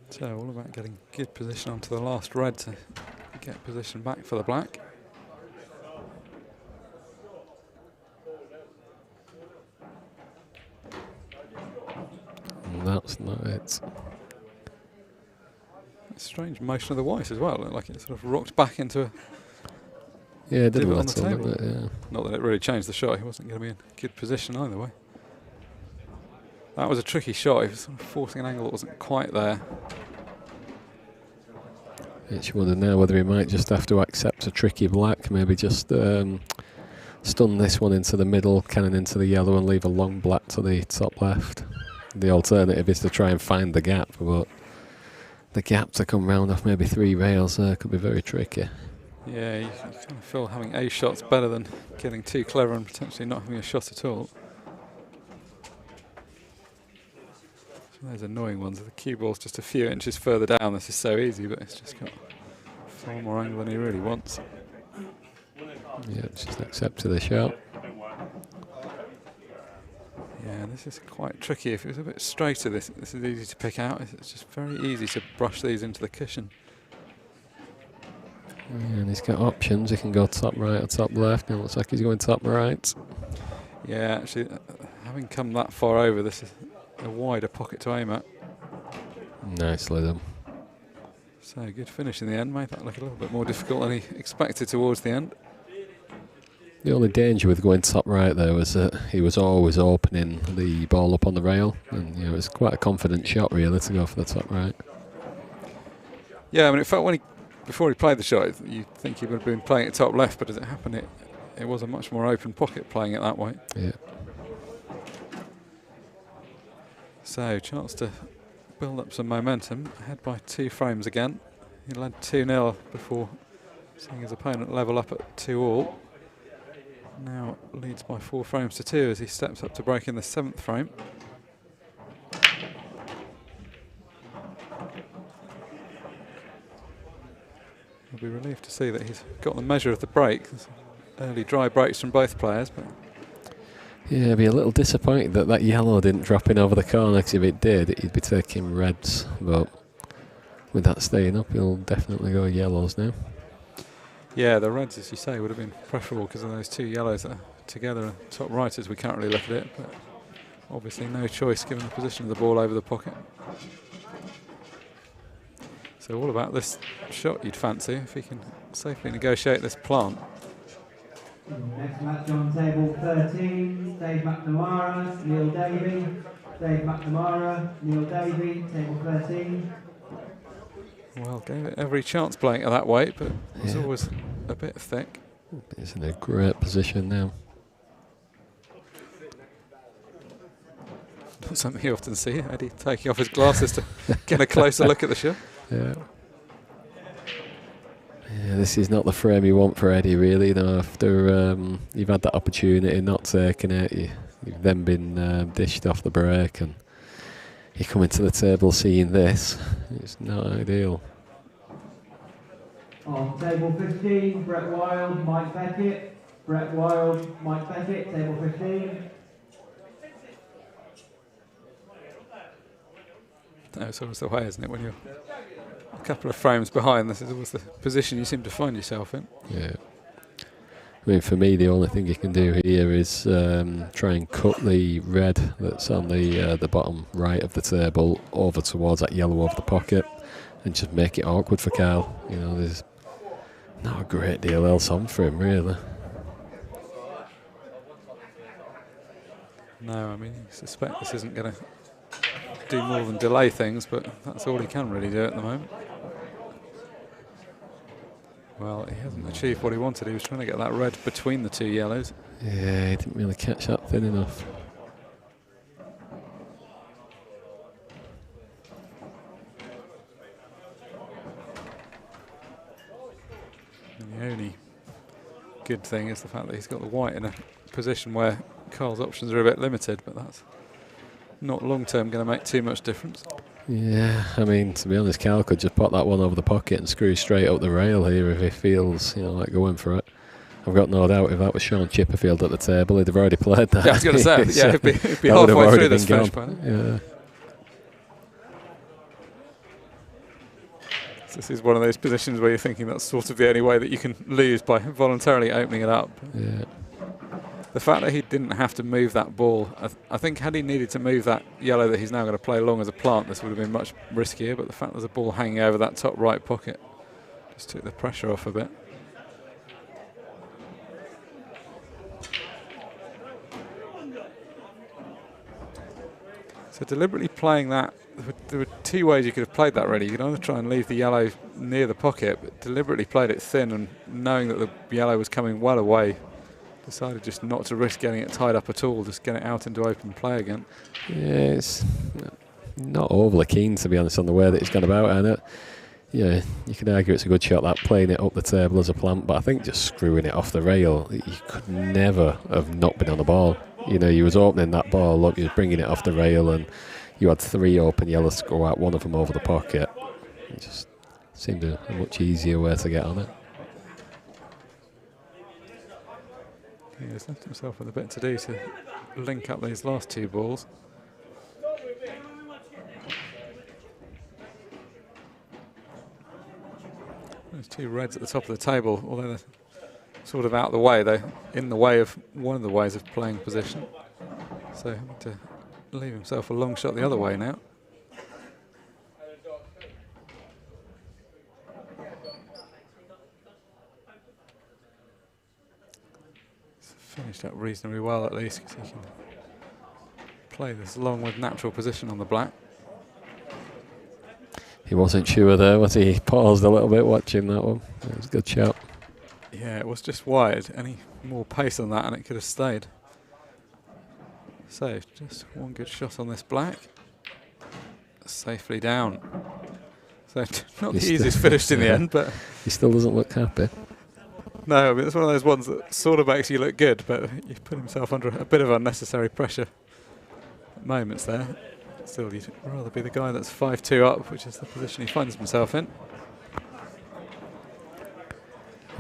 So all about getting good position onto the last red to get position back for the black. And that's not it. It's strange motion of the white as well. It looked like it sort of rocked back into a yeah, it did divot a on the little, table. didn't it? Yeah. Not that it really changed the shot. He wasn't going to be in good position either way. That was a tricky shot. He was sort of forcing an angle that wasn't quite there. It's wonder now whether he might just have to accept a tricky black, maybe just stun this one into the middle, cannon into the yellow and leave a long black to the top left. The alternative is to try and find the gap, but the gap to come round off maybe 3 rails could be very tricky. Yeah, you kind of feel having a shot's better than getting too clever and potentially not having a shot at all. Those annoying ones. The cue ball's just a few inches further down. This is so easy, but it's just got far more angle than he really wants. Yeah, just accepted the shot. Yeah, this is quite tricky. If it was a bit straighter, this is easy to pick out. It's just very easy to brush these into the cushion. Yeah, and he's got options. He can go top right or top left. It looks like he's going top right. Yeah, actually, having come that far over, this is a wider pocket to aim at. Nicely done. So good finish in the end. Made that look a little bit more difficult than he expected towards the end. The only danger with going top right there was that he was always opening the ball up on the rail, and it was quite a confident shot really to go for the top right. Yeah, I mean, it felt before he played the shot, you think he would have been playing it top left, but as it happened, it was a much more open pocket playing it that way. Yeah. So, chance to build up some momentum, ahead by 2 frames again. He led 2-0 before seeing his opponent level up at 2-all. Now leads by 4 frames to 2 as he steps up to break in the 7th frame. He'll be relieved to see that he's got the measure of the break. There's early dry breaks from both players, but Yeah, I'd be a little disappointed that that yellow didn't drop in over the corner, because if it did, he'd be taking reds. But with that staying up, he'll definitely go yellows now. yeah, the reds, as you say, would have been preferable because of those 2 yellows that are together top right as we currently look at it, but obviously no choice given the position of the ball over the pocket. So all about this shot you'd fancy if he can safely negotiate this plant. Next match on table 13, Dave McNamara, Neil Davey. Dave McNamara, Neil Davey, table 13. Well, gave it every chance playing it that way, but it was always a bit thick. He's in a great position now. Not something you often see, Eddie taking off his glasses to get a closer look at the shot. Yeah. Yeah, this is not the frame you want for Eddie, really. After you've had that opportunity, not taking it, you've then been dished off the break, and you come into the table seeing this. It's not ideal. On table 15, Brett Wild, Mike Beckett. Brett Wild, Mike Beckett, table 15. It's always the way, isn't it, when you're a couple of frames behind. This is always the position you seem to find yourself in. Yeah. I mean, for me, the only thing you can do here is try and cut the red that's on the bottom right of the table over towards that yellow over the pocket, and just make it awkward for Karl. There's not a great deal else on for him, really. No, I mean, you suspect this isn't going to do more than delay things, but that's all he can really do at the moment. Well, he hasn't achieved what he wanted. He was trying to get that red between the 2 yellows. Yeah, he didn't really catch that thin enough. And the only good thing is the fact that he's got the white in a position where Karl's options are a bit limited, but that's not long-term going to make too much difference. Yeah, I mean, to be honest, Karl could just pop that one over the pocket and screw straight up the rail here if he feels, like going for it. I've got no doubt if that was Sean Chipperfield at the table, he'd have already played that. Yeah, I was going to say, So yeah, he'd be halfway through this finish by now. Yeah. So this is one of those positions where you're thinking that's sort of the only way that you can lose, by voluntarily opening it up. Yeah. The fact that he didn't have to move that ball, I think had he needed to move that yellow that he's now going to play long as a plant, this would have been much riskier, but the fact there's a ball hanging over that top right pocket just took the pressure off a bit. So deliberately playing that, there were 2 ways you could have played that really. You could either try and leave the yellow near the pocket, but deliberately played it thin, and knowing that the yellow was coming well away, decided just not to risk getting it tied up at all, just get it out into open play again. Yeah, it's not overly keen, to be honest, on the way that he's gone about it. Yeah, you could argue it's a good shot, that playing it up the table as a plant, but I think just screwing it off the rail, you could never have not been on the ball. You was opening that ball up, you was bringing it off the rail, and you had 3 open yellows to go out, one of them over the pocket. It just seemed a much easier way to get on it. He's left himself with a bit to do to link up these last 2 balls. Those 2 reds at the top of the table, although they're sort of out of the way, they're in the way of one of the ways of playing position. So having to leave himself a long shot the other way now. finished up reasonably well at least, because he can play this long with natural position on the black. He wasn't sure there, was he? He paused a little bit watching that one. It was a good shot. Yeah, it was just wide. Any more pace on that and it could have stayed. So, just one good shot on this black. Safely down. So, not the easiest finish in the end, but... He still doesn't look happy. No, I mean, it's one of those ones that sort of makes you look good, but you put himself under a bit of unnecessary pressure at moments there. Still, you'd rather be the guy that's 5-2 up, which is the position he finds himself in.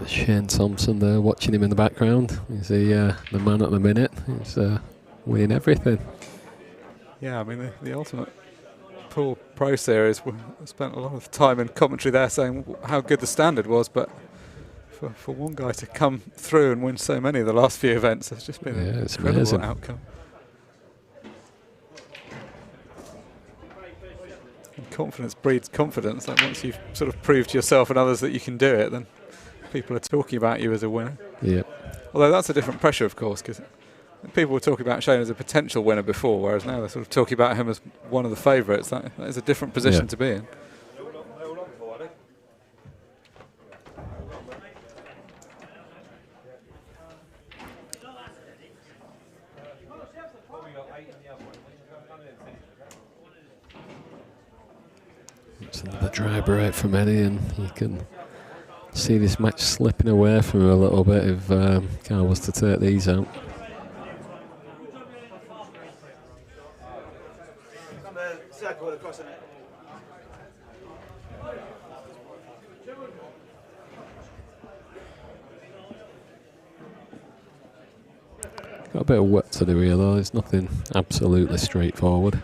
Shane Thompson there, watching him in the background. He's the man at the minute. He's winning everything. Yeah, I mean, the ultimate pool pro series, we spent a lot of time in commentary there saying how good the standard was, but for one guy to come through and win so many of the last few events, it's just been an incredible amazing outcome. And confidence breeds confidence. Like once you've sort of proved to yourself and others that you can do it, then people are talking about you as a winner. Yeah. Although that's a different pressure, of course, because people were talking about Shane as a potential winner before, whereas now they're sort of talking about him as one of the favourites. That is a different position to be in. It's another dry break from Eddie, and you can see this match slipping away from him a little bit if Karl was to take these out. Got a bit of work to do here though, there's nothing absolutely straightforward.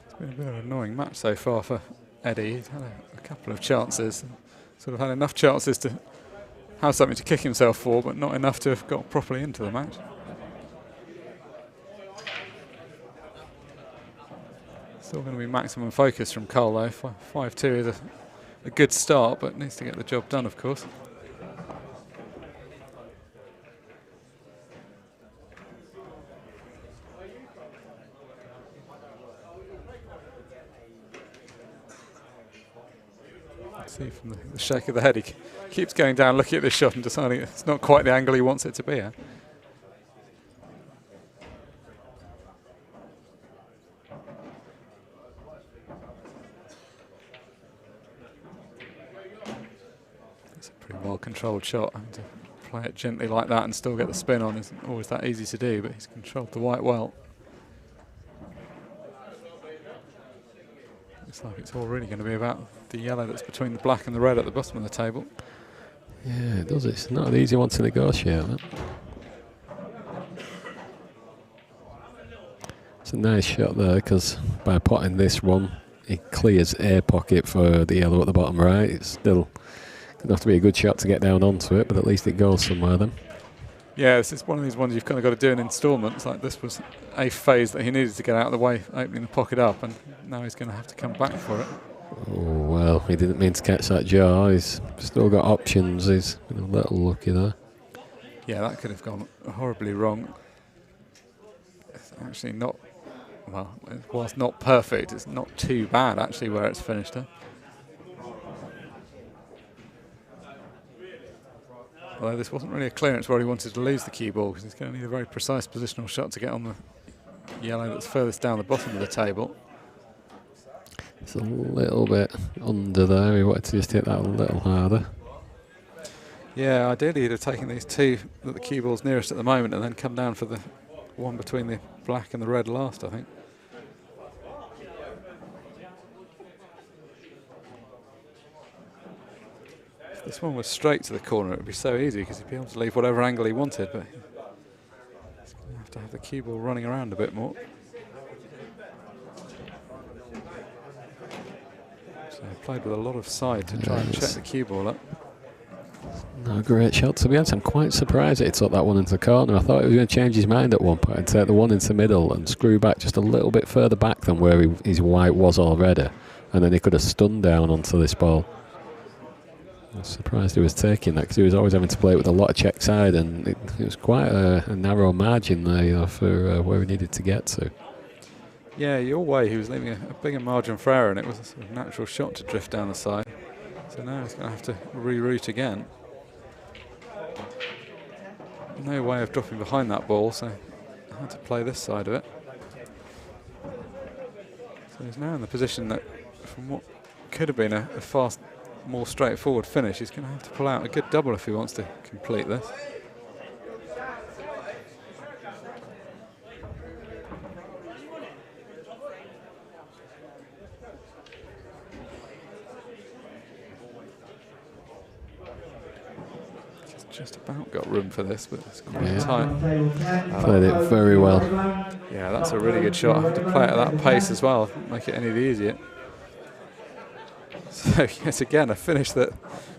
It's been a bit of an annoying match so far for Eddie. He's had a couple of chances, sort of had enough chances to have something to kick himself for, but not enough to have got properly into the match. Still going to be maximum focus from Karl though. 5-2 is a good start, but needs to get the job done, of course. See from the shake of the head, he keeps going down, looking at this shot and deciding it's not quite the angle he wants it to be at. It's a pretty well-controlled shot. And to play it gently like that and still get the spin on isn't always that easy to do, but he's controlled the white well. Looks like it's all really going to be about the yellow that's between the black and the red at the bottom of the table. Yeah, it does. It's not an easy one to negotiate. That. It's a nice shot there because by potting this one, it clears a pocket for the yellow at the bottom right. It's still going to have to be a good shot to get down onto it, but at least it goes somewhere then. Yeah, this is one of these ones you've kind of got to do in instalments. Like this was a phase that he needed to get out of the way, opening the pocket up, and now he's going to have to come back for it. Oh, well, he didn't mean to catch that jar. He's still got options. He's been a little lucky there. Yeah, that could have gone horribly wrong. It's actually not, well, whilst not perfect, it's not too bad actually where it's finished. Although this wasn't really a clearance where he wanted to lose the cue ball, because he's going to need a very precise positional shot to get on the yellow that's furthest down the bottom of the table. It's a little bit under there. He wanted to just hit that a little harder. Yeah, ideally he'd have taken these two that the cue ball's nearest at the moment and then come down for the one between the black and the red last, I think. If this one was straight to the corner, it would be so easy because he'd be able to leave whatever angle he wanted, but he's going to have the cue ball running around a bit more. So he played with a lot of side to try and check the cue ball up. No, great shot to be honest. I'm quite surprised that he took that one into the corner. I thought he was going to change his mind at one point and take the one into the middle and screw back just a little bit further back than where his white was already, and then he could have stunned down onto this ball. I was surprised he was taking that because he was always having to play it with a lot of check side, and it was quite a narrow margin there, you know, for where we needed to get to. Yeah, your way, he was leaving a bigger margin for error, and it was a sort of natural shot to drift down the side. So now he's going to have to reroute again. No way of dropping behind that ball, so I had to play this side of it. So he's now in the position that, from what could have been a fast, more straightforward finish, he's going to have to pull out a good double if he wants to complete this. Just about got room for this, but it's quite tight. Played it very well. Yeah, that's a really good shot. I have to play it at that pace as well, make it any the easier. So yes, again, a finish that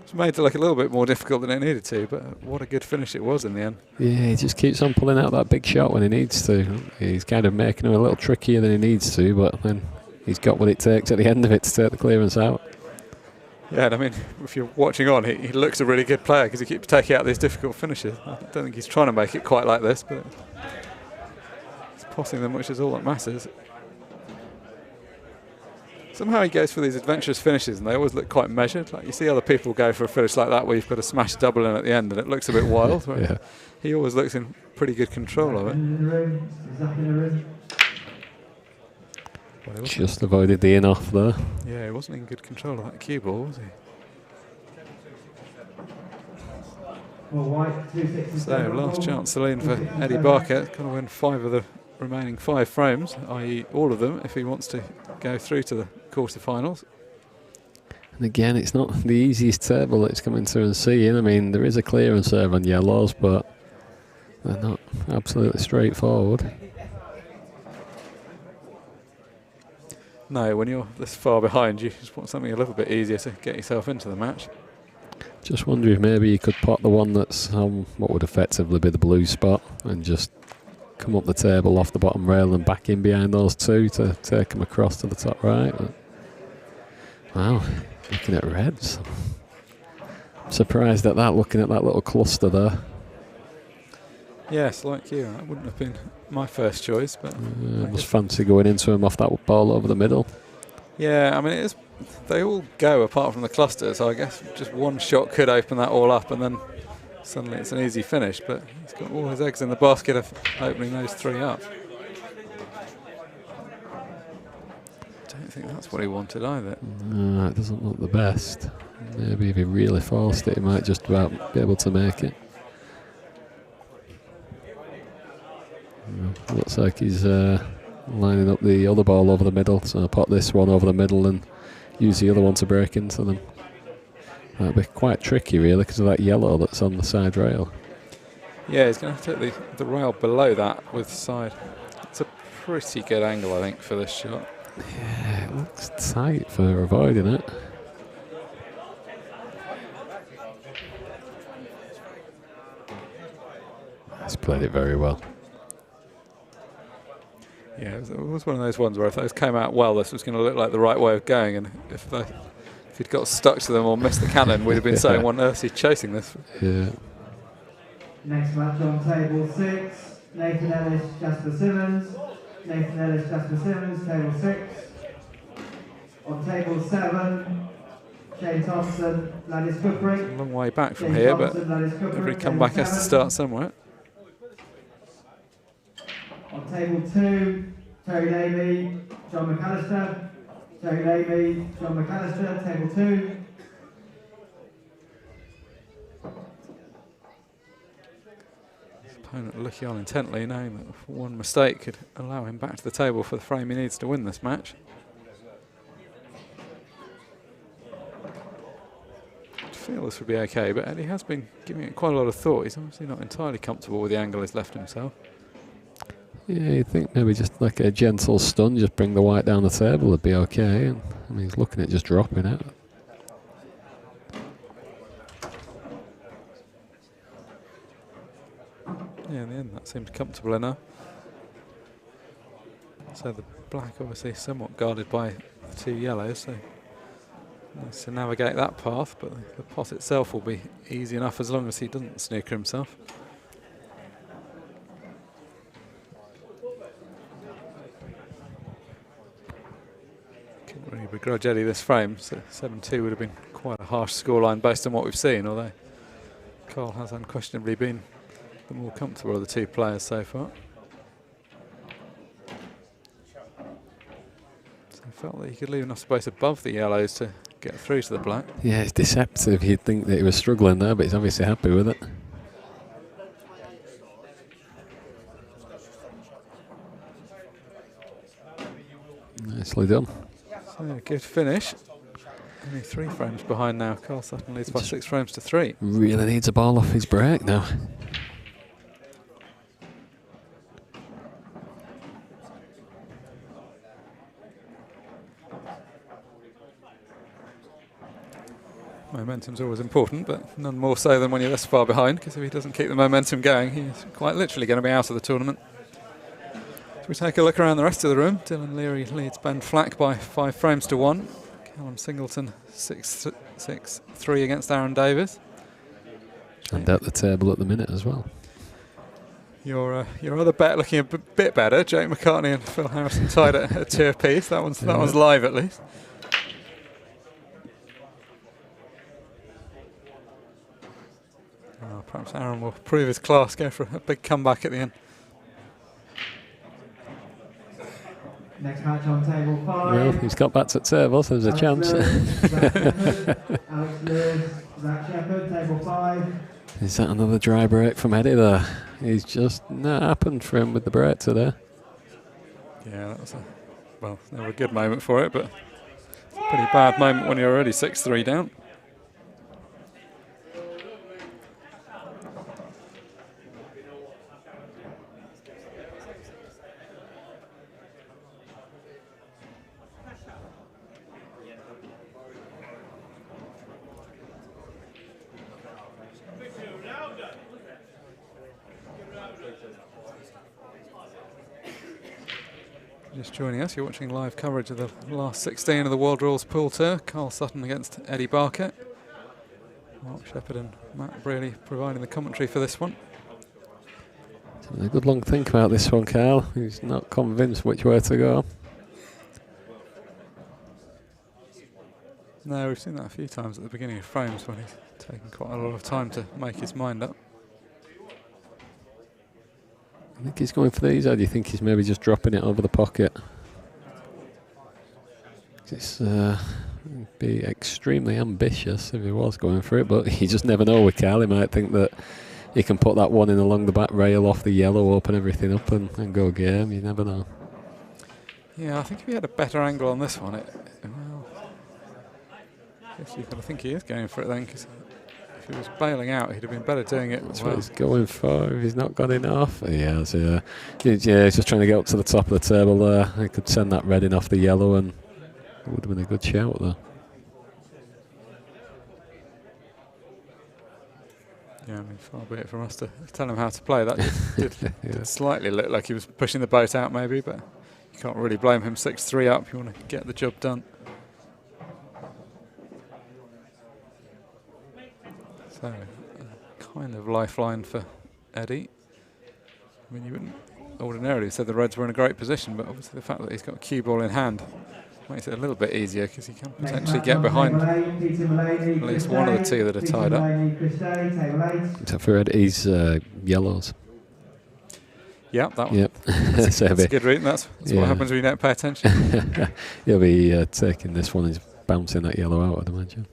was made to look a little bit more difficult than it needed to, but what a good finish it was in the end. Yeah, he just keeps on pulling out that big shot when he needs to. He's kind of making him a little trickier than he needs to, but then he's got what it takes at the end of it to take the clearance out. Yeah, and I mean, if you're watching on, he looks a really good player because he keeps taking out these difficult finishes. I don't think he's trying to make it quite like this, but he's potting them, which is all that matters. Somehow he goes for these adventurous finishes, and they always look quite measured. Like you see other people go for a finish like that where you've got to smash a double in at the end, and it looks a bit wild. Yeah. He always looks in pretty good control of it. Well, Just avoided the in off there. Yeah, he wasn't in good control of that cue ball, was he? So, last chance saloon for Eddie Barker. Got to win 5 of the remaining 5 frames, i.e. all of them, if he wants to go through to the quarterfinals. And again, it's not the easiest table that it's coming through and seeing. I mean, there is a clearance serve on yellows, but they're not absolutely straightforward. No, when you're this far behind, you just want something a little bit easier to get yourself into the match. Just wonder if maybe you could pot the one that's on what would effectively be the blue spot and just come up the table off the bottom rail and back in behind those 2 to take them across to the top right. But wow, looking at reds. I'm surprised at that, looking at that little cluster there. Yes, like you, that wouldn't have been my first choice, but I was fancy going into him off that ball over the middle. Yeah, I mean, it is, they all go apart from the cluster, so I guess just one shot could open that all up, and then suddenly it's an easy finish. But he's got all his eggs in the basket of opening those 3 up. I don't think that's what he wanted either. No, it doesn't look the best. Maybe if he really forced it, he might just about be able to make it. Looks like he's lining up the other ball over the middle, so I'll pot this one over the middle and use the other one to break into them. That'd be quite tricky really because of that yellow that's on the side rail. Yeah, he's going to have to take the rail below that with side. It's a pretty good angle, I think, for this shot. Yeah, it looks tight for avoiding it. He's played it very well. Yeah, it was one of those ones where if those came out well, this was going to look like the right way of going, and if he'd got stuck to them or missed the cannon, we'd have been saying, what on earth is he chasing this? Yeah. Next match on table 6, Nathan Ellis, Jasper Simmons. Nathan Ellis, Jasper Simmons, table 6. On table 7, Shane Thompson, Gladys Coopery. A long way back from here, but every comeback has to start somewhere. On table 2, Terry Davey, John McAllister. Terry Davey, John McAllister, table 2. His opponent looking on intently, knowing that one mistake could allow him back to the table for the frame he needs to win this match. I feel this would be okay, but Eddie has been giving it quite a lot of thought. He's obviously not entirely comfortable with the angle he's left himself. Yeah, you'd think maybe just like a gentle stun, just bring the white down the table would be okay. And I mean, he's looking at just dropping it. Yeah, in the end that seemed comfortable enough. So the black obviously somewhat guarded by the 2 yellows, so needs to navigate that path, but the pot itself will be easy enough as long as he doesn't snooker himself. Couldn't really begrudge Eddie this frame, so 7-2 would have been quite a harsh scoreline based on what we've seen, although Karl has unquestionably been the more comfortable of the 2 players so far. So I felt that he could leave enough space above the yellows to get through to the black. Yeah, it's deceptive. You'd think that he was struggling there, but he's obviously happy with it. Nicely done. So good finish. Only 3 frames behind now. Karl Sutton leads by 6 frames to 3. Really needs a ball off his break now. Momentum's always important, but none more so than when you're this far behind, because if he doesn't keep the momentum going, he's quite literally going to be out of the tournament. So we take a look around the rest of the room. Dylan Leary leads Ben Flack by 5 frames to 1. Callum Singleton 6-3 against Aaron Davis. And at the table at the minute as well. Your other bet looking a bit better. Jake McCartney and Phil Harrison tied at a 2 apiece. That one's live at least. Oh, perhaps Aaron will prove his class, go for a big comeback at the end. Next match on table 5. Well, he's got back to the table, so there's a chance. Alex Lewis, Zach Shepherd, table 5. Is that another dry break from Eddie there? He's just not happened for him with the break today. Yeah, that was never a good moment for it, but it's a pretty bad moment when you're already 6-3 down. Just joining us, you're watching live coverage of the last 16 of the World Rules Pool Tour. Karl Sutton against Eddie Barker. Mark Shepherd and Matt Brearley providing the commentary for this one. A good long think about this one, Karl. He's not convinced which way to go. No, we've seen that a few times at the beginning of frames when he's taken quite a lot of time to make his mind up. I think he's going for these, or do you think he's maybe just dropping it over the pocket? It's be extremely ambitious if he was going for it, but you just never know with Karl. He might think that he can put that one in along the back rail off the yellow, open everything up and go game. You never know. Yeah, I think if he had a better angle on this one, well, I guess you've got to think he is going for it then, because if he was bailing out, he'd have been better doing it. That's what he's going for. If he's not got enough, yeah, he's just trying to get up to the top of the table there. He could send that red in off the yellow, and it would have been a good shout there. Yeah, I mean, far be it from us to tell him how to play. That did slightly look like he was pushing the boat out, maybe, but you can't really blame him. 6-3 up. You want to get the job done. So, kind of lifeline for Eddie. I mean, you wouldn't ordinarily say the Reds were in a great position, but obviously the fact that he's got a cue ball in hand makes it a little bit easier, because he can potentially get behind at least one of the two that are tied up. Except for Eddie's yellows. Yeah, that one. Yep. That's a good reading. That's what happens when you don't pay attention. He'll be taking this one. He's bouncing that yellow out, I'd imagine.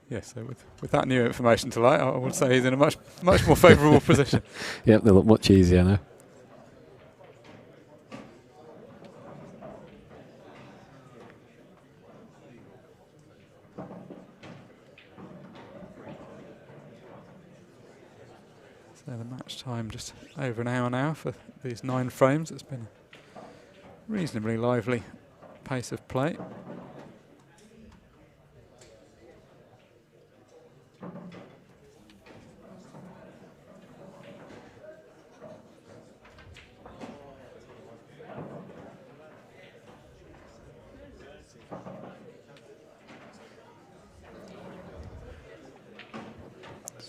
Yes, so with that new information to light, I would say he's in a much more favourable position. Yep, they look much easier now. So the match time just over an hour now for these 9 frames. It's been a reasonably lively pace of play.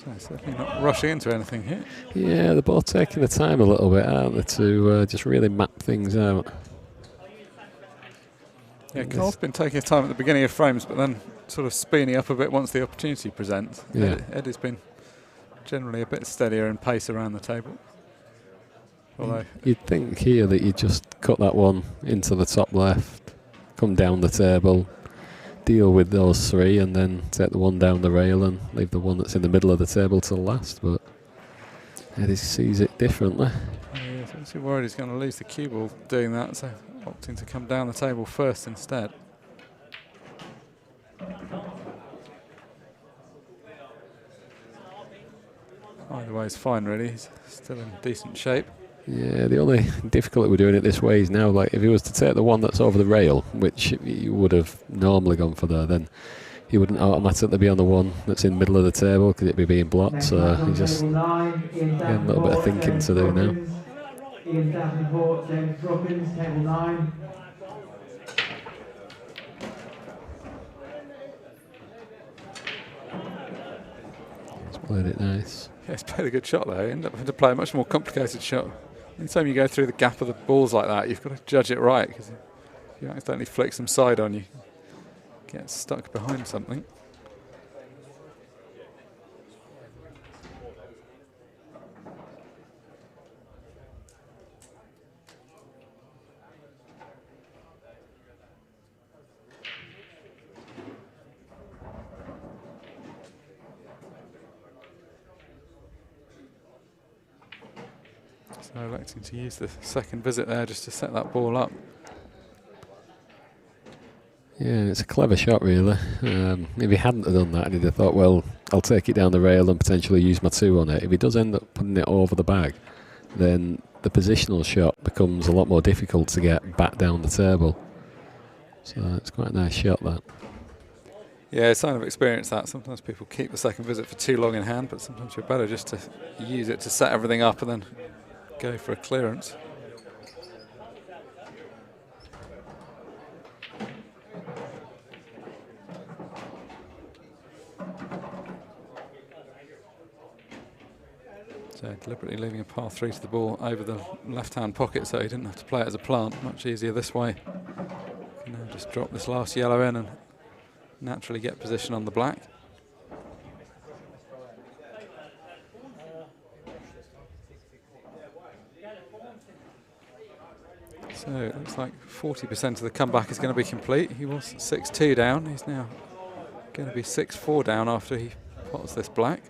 So certainly not rushing into anything here. Yeah, they're both taking the time a little bit, aren't they, to just really map things out. Yeah, Karl's been taking his time at the beginning of frames, but then sort of speeding up a bit once the opportunity presents. Yeah. Eddie's been generally a bit steadier in pace around the table. Although You'd think here that you just cut that one into the top left, come down the table, deal with those three, and then take the one down the rail and leave the one that's in the middle of the table till last. But Eddie sees it differently. yeah, he's obviously worried he's going to lose the cue ball doing that, so opting to come down the table first instead. Either way is fine, really. He's still in decent shape. Yeah, the only difficulty with doing it this way is now, like, if he was to take the one that's over the rail, which he would have normally gone for there, then he wouldn't automatically be on the one that's in the middle of the table because it'd be being blocked. So he just got a little bit of thinking to do now. Ian Davenport, James Brookins, table 9. He's played it nice. Yeah, he's played a good shot there. You end up having to play a much more complicated shot. Anytime you go through the gap of the balls like that, you've got to judge it right, because if you accidentally flick some side on, you get stuck behind something. So electing to use the second visit there just to set that ball up. Yeah, it's a clever shot, really. If he hadn't have done that, he'd have thought, well, I'll take it down the rail and potentially use my 2 on it. If he does end up putting it over the bag, then the positional shot becomes a lot more difficult to get back down the table. So it's quite a nice shot, that. Yeah, it's a sign of experience that. Sometimes people keep the second visit for too long in hand, but sometimes you're better just to use it to set everything up and then go for a clearance. So deliberately leaving a par 3 to the ball over the left-hand pocket so he didn't have to play it as a plant. Much easier this way. You can now just drop this last yellow in and naturally get position on the black. So it looks like 40% of the comeback is going to be complete. He was 6-2 down. He's now going to be 6-4 down after he pots this black.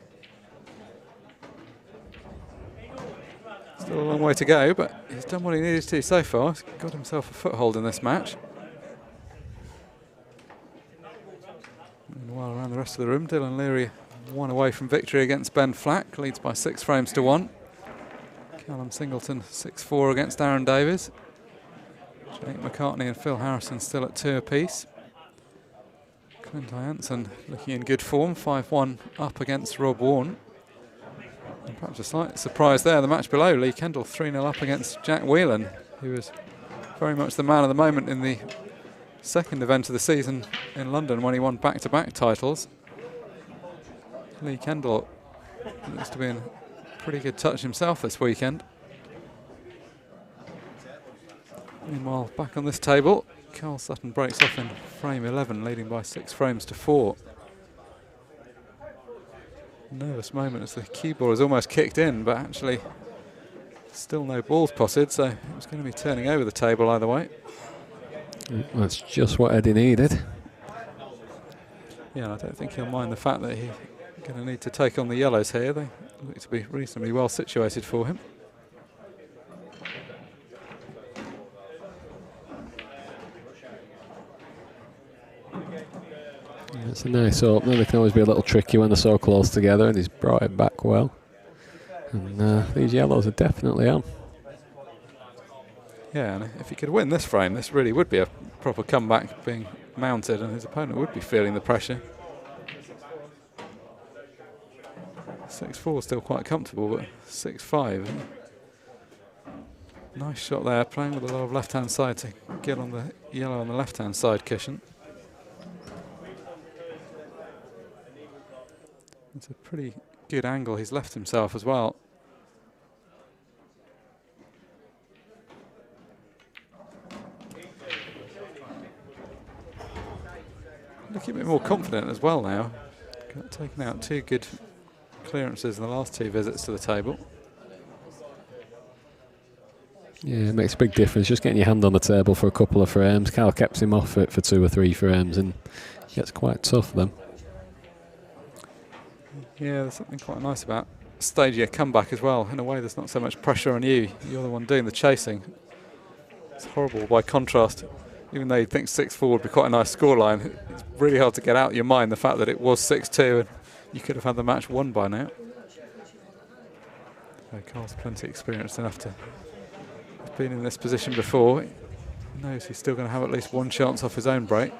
Still a long way to go, but he's done what he needed to so far. He's got himself a foothold in this match. Meanwhile, around the rest of the room, Dylan Leary 1 away from victory against Ben Flack, leads by 6 frames to 1. Callum Singleton 6-4 against Aaron Davies. Jake McCartney and Phil Harrison still at 2 apiece. Clint Jansen looking in good form, 5-1 up against Rob Warren. And perhaps a slight surprise there, the match below, Lee Kendall 3-0 up against Jack Whelan, who was very much the man of the moment in the second event of the season in London when he won back-to-back titles. Lee Kendall looks to be in pretty good touch himself this weekend. Meanwhile, back on this table, Karl Sutton breaks off in frame 11, leading by 6 frames to 4. Nervous moment as the cue ball is almost kicked in, but actually still no balls potted, so it was going to be turning over the table either way. That's just what Eddie needed. Yeah, I don't think he'll mind the fact that he's going to need to take on the yellows here. They look to be reasonably well situated for him. It's a nice opener. They can always be a little tricky when they're so close together, and he's brought it back well. And these yellows are definitely on. Yeah, and if he could win this frame, this really would be a proper comeback being mounted, and his opponent would be feeling the pressure. 6-4 still quite comfortable, but 6-5. Nice shot there, playing with a lot of left-hand side to get on the yellow on the left-hand side cushion. It's a pretty good angle he's left himself as well. Looking a bit more confident as well now. Got taken out 2 good clearances in the last 2 visits to the table. Yeah, it makes a big difference just getting your hand on the table for a couple of frames. Karl kept him off it for 2 or 3 frames and it gets quite tough then. Yeah, there's something quite nice about staging a comeback as well. In a way, there's not so much pressure on you. You're the one doing the chasing. It's horrible by contrast. Even though you'd think 6-4 would be quite a nice scoreline, it's really hard to get out of your mind the fact that it was 6-2 and you could have had the match won by now. So Karl's plenty experienced enough to have been in this position before. He knows he's still going to have at least one chance off his own break.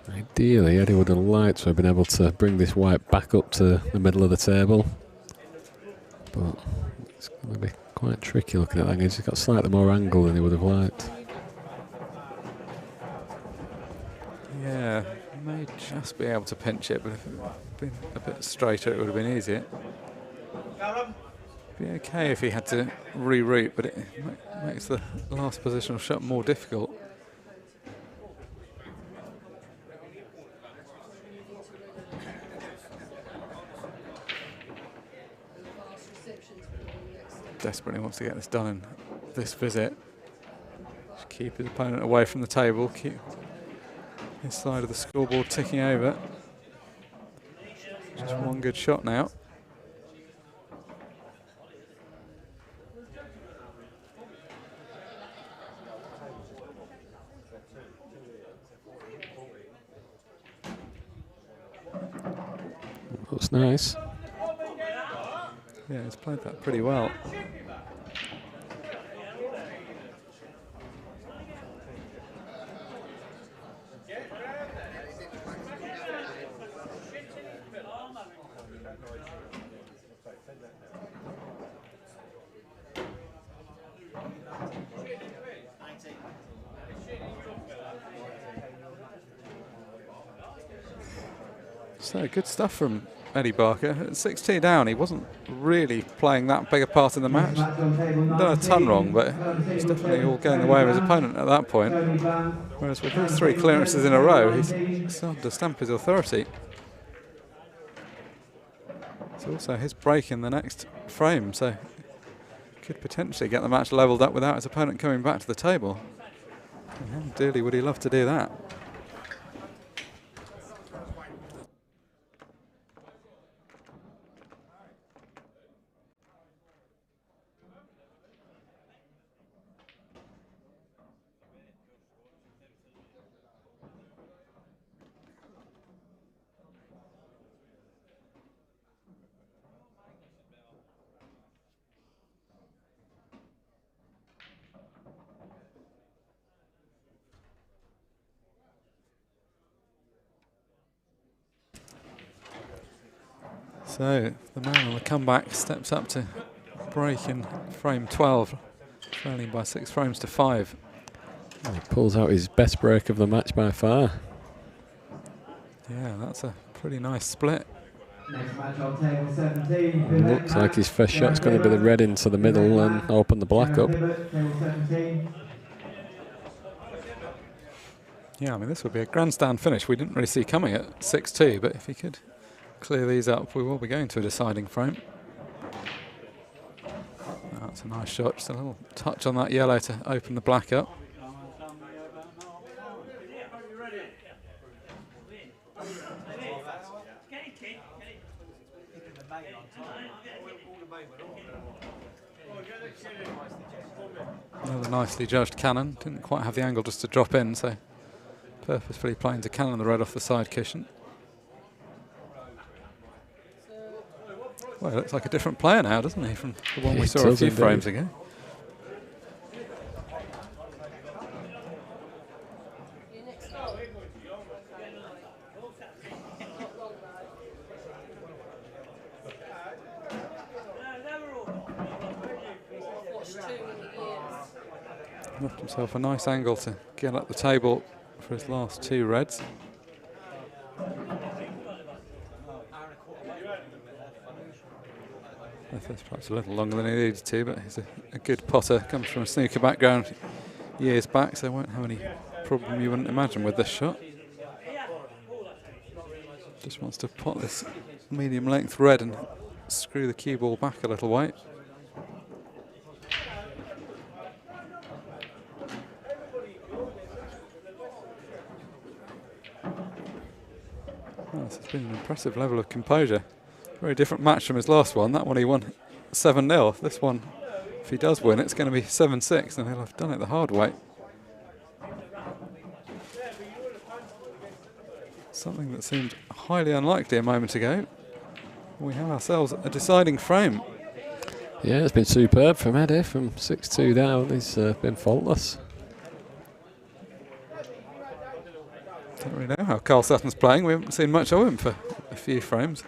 Ideally, Eddie would have liked to have been able to bring this white back up to the middle of the table, but it's going to be quite tricky looking at that. He's got slightly more angle than he would have liked. Yeah, may just be able to pinch it, but if it had been a bit straighter, it would have been easier. It'd be okay if he had to reroute, but it makes the last positional shot more difficult. Desperately wants to get this done in this visit. Just keep his opponent away from the table, keep his side of the scoreboard ticking over. Just one good shot now. Looks nice. Yeah, he's played that pretty well. So good stuff from Eddie Barker. At 6-2 down, he wasn't really playing that big a part in the match. Done a ton wrong, but it's definitely all going the way of his opponent at that point. Whereas with those 3 clearances in a row, he's started to stamp his authority. It's also his break in the next frame, so could potentially get the match levelled up without his opponent coming back to the table. And how dearly would he love to do that? So the man on the comeback steps up to break in frame 12, trailing by 6 frames to 5. And he pulls out his best break of the match by far. Yeah, that's a pretty nice split. Next match on table 17. Looks like his first shot's going to be the red into the middle and open the black up. Table 17. Yeah, I mean, this would be a grandstand finish. We didn't really see coming at 6-2, but if he could clear these up, we will be going to a deciding frame. That's a nice shot, just a little touch on that yellow to open the black up. Another nicely judged cannon, didn't quite have the angle just to drop in, so purposefully playing to cannon the red off the side cushion. Well, he looks like a different player now, doesn't he, from the one we saw a few frames ago. left himself a nice angle to get up the table for his last 2 reds. That's perhaps a little longer than he needed to, but he's a good potter. Comes from a snooker background years back, so won't have any problem, you wouldn't imagine, with this shot. Just wants to pot this medium length red and screw the cue ball back a little way. Well, this has been an impressive level of composure. Very different match from his last one. That one he won 7-0. This one, if he does win, it's going to be 7-6, and he'll have done it the hard way. Something that seemed highly unlikely a moment ago. We have ourselves a deciding frame. Yeah, it's been superb from Eddie, from 6-2 down. He's been faultless. Don't really know how Karl Sutton's playing. We haven't seen much of him for a few frames.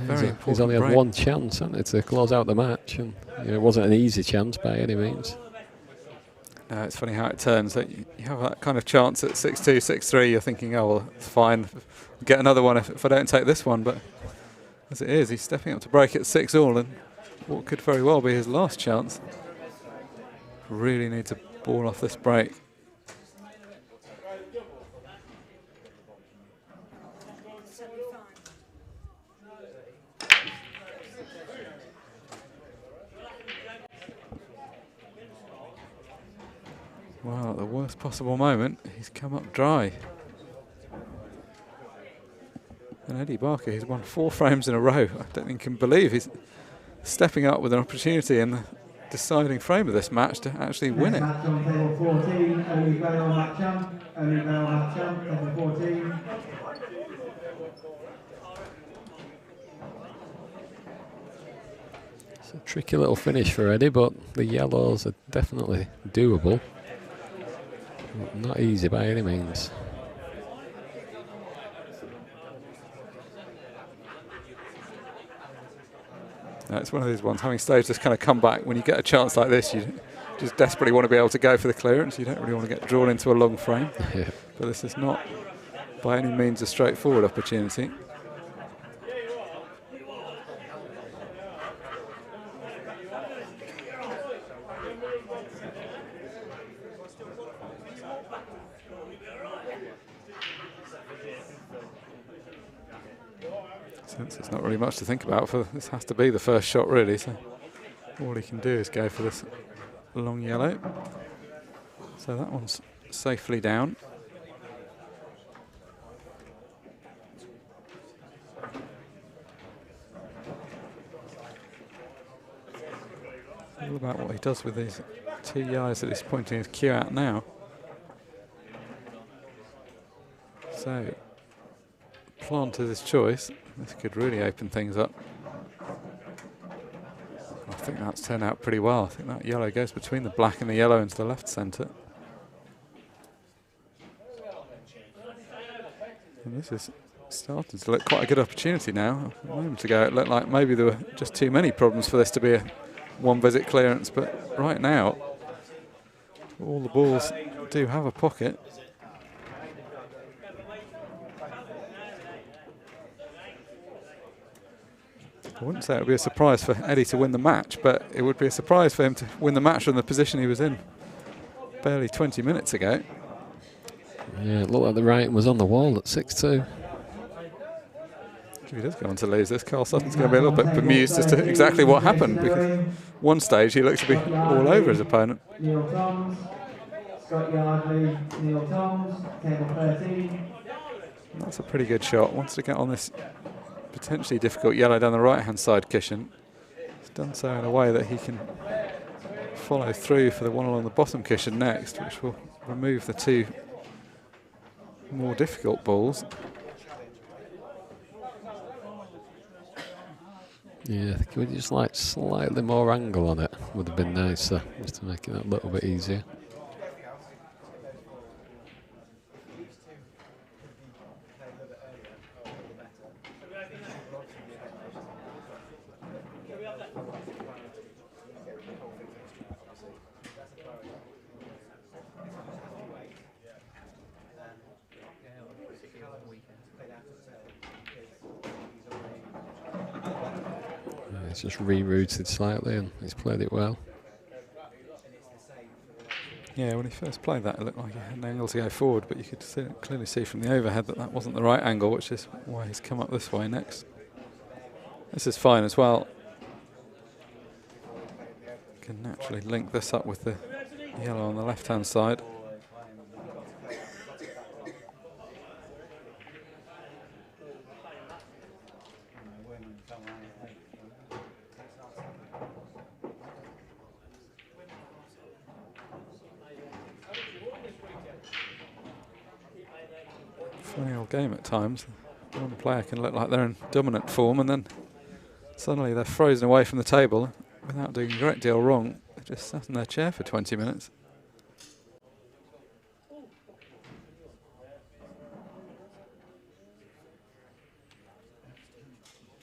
Yeah, he's only had one chance, hasn't he, to close out the match, and it wasn't an easy chance by any means. No, it's funny how it turns. That you have that kind of chance at 6-2, 6-3. You're thinking, oh well, it's fine. I'll get another one if I don't take this one. But as it is, he's stepping up to break at 6-all, and what could very well be his last chance. Really need to ball off this break. Wow, at the worst possible moment, he's come up dry. And Eddie Barker, he's won 4 frames in a row. I don't think he can believe he's stepping up with an opportunity in the deciding frame of this match to actually win it. Match on table 14, only Bale Matcham, only Bale Matcham, table 14. It's a tricky little finish for Eddie, but the yellows are definitely doable. Not easy by any means. No, it's one of these ones, having staged this kind of comeback, when you get a chance like this, you just desperately want to be able to go for the clearance. You don't really want to get drawn into a long frame. Yeah. But this is not by any means a straightforward opportunity. Since it's not really much to think about, for this has to be the first shot really, so all he can do is go for this long yellow. So that one's safely down. All about what he does with these 2 yellows that he's pointing his cue out now. So plant is his choice. This could really open things up. I think that's turned out pretty well. I think that yellow goes between the black and the yellow into the left centre. And this is starting to look quite a good opportunity now. A moment ago it looked like maybe there were just too many problems for this to be a one-visit clearance, but right now all the balls do have a pocket. I wouldn't say it would be a surprise for Eddie to win the match, but it would be a surprise for him to win the match from the position he was in barely 20 minutes ago. Yeah, it looked like the writing was on the wall at 6-2. If he does go on to lose this, Karl Sutton's going to be a little bit bemused as to exactly what happened, because one stage he looked to be all over his opponent. Neil Toms, Scott Yardley, Neil Toms, table 13. That's a pretty good shot. Wants to get on this potentially difficult yellow down the right-hand side cushion. He's done so in a way that he can follow through for the one along the bottom cushion next, which will remove the 2 more difficult balls. Yeah, I think we just like slightly more angle on it would have been nicer, just to make it a little bit easier. He's just rerouted slightly and he's played it well. Yeah, when he first played that, it looked like he had an angle to go forward, but you could clearly see from the overhead that that wasn't the right angle, which is why he's come up this way next. This is fine as well. Can naturally link this up with the yellow on the left-hand side. Funny old game at times. One player can look like they're in dominant form and then suddenly they're frozen away from the table without doing a great deal wrong. They just sat in their chair for 20 minutes.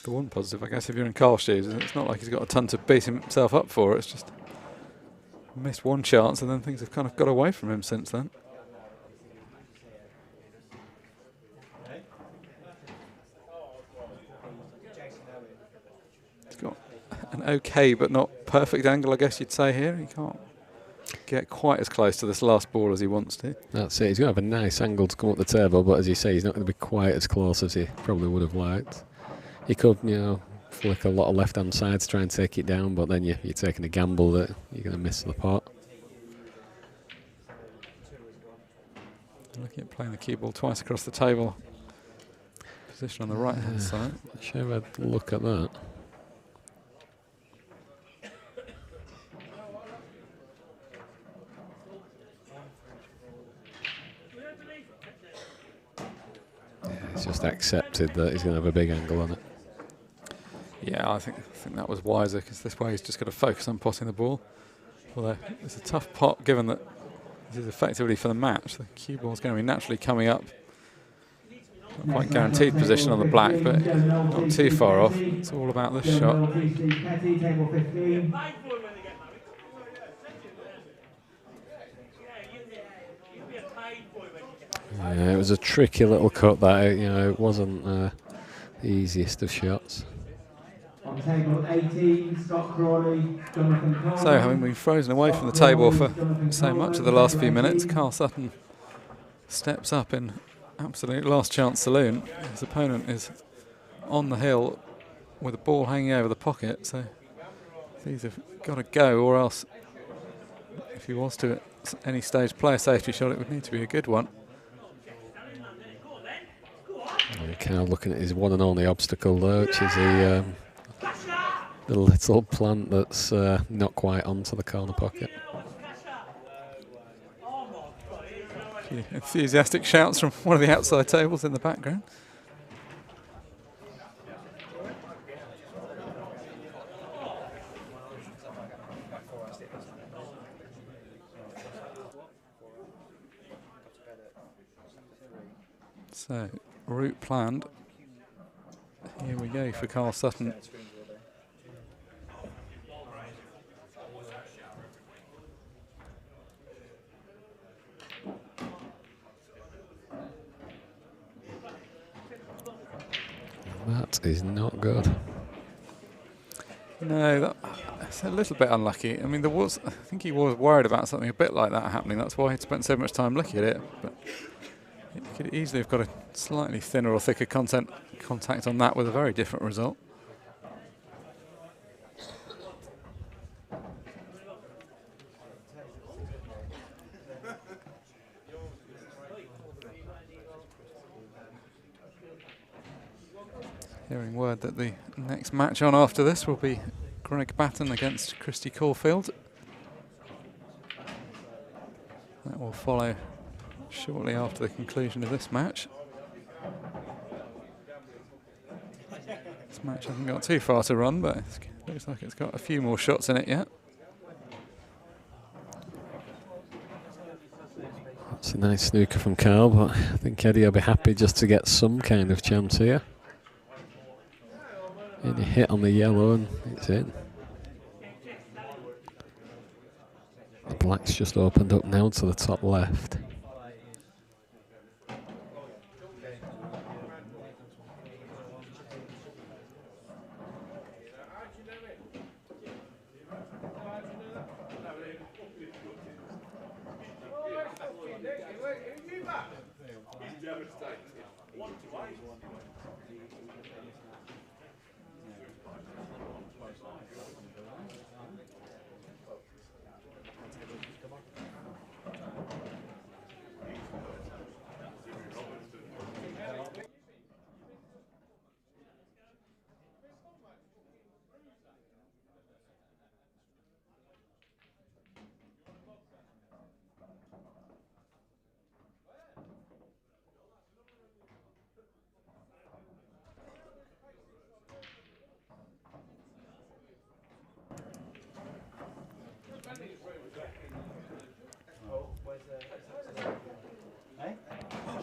The one positive, I guess, if you're in Karl's shoes, is it's not like he's got a ton to beat himself up for. It's just missed one chance and then things have kind of got away from him since then. Got an okay but not perfect angle, I guess you'd say here. He can't get quite as close to this last ball as he wants to. That's it. He's going to have a nice angle to come up the table, but as you say, he's not going to be quite as close as he probably would have liked. He could, you know, flick a lot of left-hand side to try and take it down, but then you're taking a gamble that you're going to miss the pot. Looking at playing the cue ball twice across the table. Position on the right-hand side. Should have had a look at that. He's just accepted that he's going to have a big angle on it. Yeah, I think that was wiser because this way he's just got to focus on potting the ball. Although it's a tough pot given that this is effectively for the match. The cue ball is going to be naturally coming up. Not quite guaranteed position on the black, but not too far off. It's all about this shot. Yeah, it was a tricky little cut that, you know, it wasn't the easiest of shots. On table 18, Scott Crawley, Jonathan Coleman. So, having been frozen away from the table for so much of the last few minutes, Karl Sutton steps up in absolute last chance saloon. His opponent is on the hill with the ball hanging over the pocket, so these have got to go, or else if he was to at any stage play a safety shot, it would need to be a good one. Karl looking at his one and only obstacle there, which is the little plant that's not quite onto the corner pocket. A few enthusiastic shouts from one of the outside tables in the background. So, route planned. Here we go for Karl Sutton. That is not good. No, that's a little bit unlucky. I mean, I think he was worried about something a bit like that happening. That's why he'd spent so much time looking at it. But he could easily have got a slightly thinner or thicker contact on that with a very different result. Hearing word that the next match on after this will be Greg Batten against Christy Caulfield. That will follow shortly after the conclusion of this match. This match hasn't got too far to run, but it looks like it's got a few more shots in it yet. That's a nice snooker from Karl, but I think Eddie will be happy just to get some kind of chance here. And a hit on the yellow and it's in. The black's just opened up now to the top left.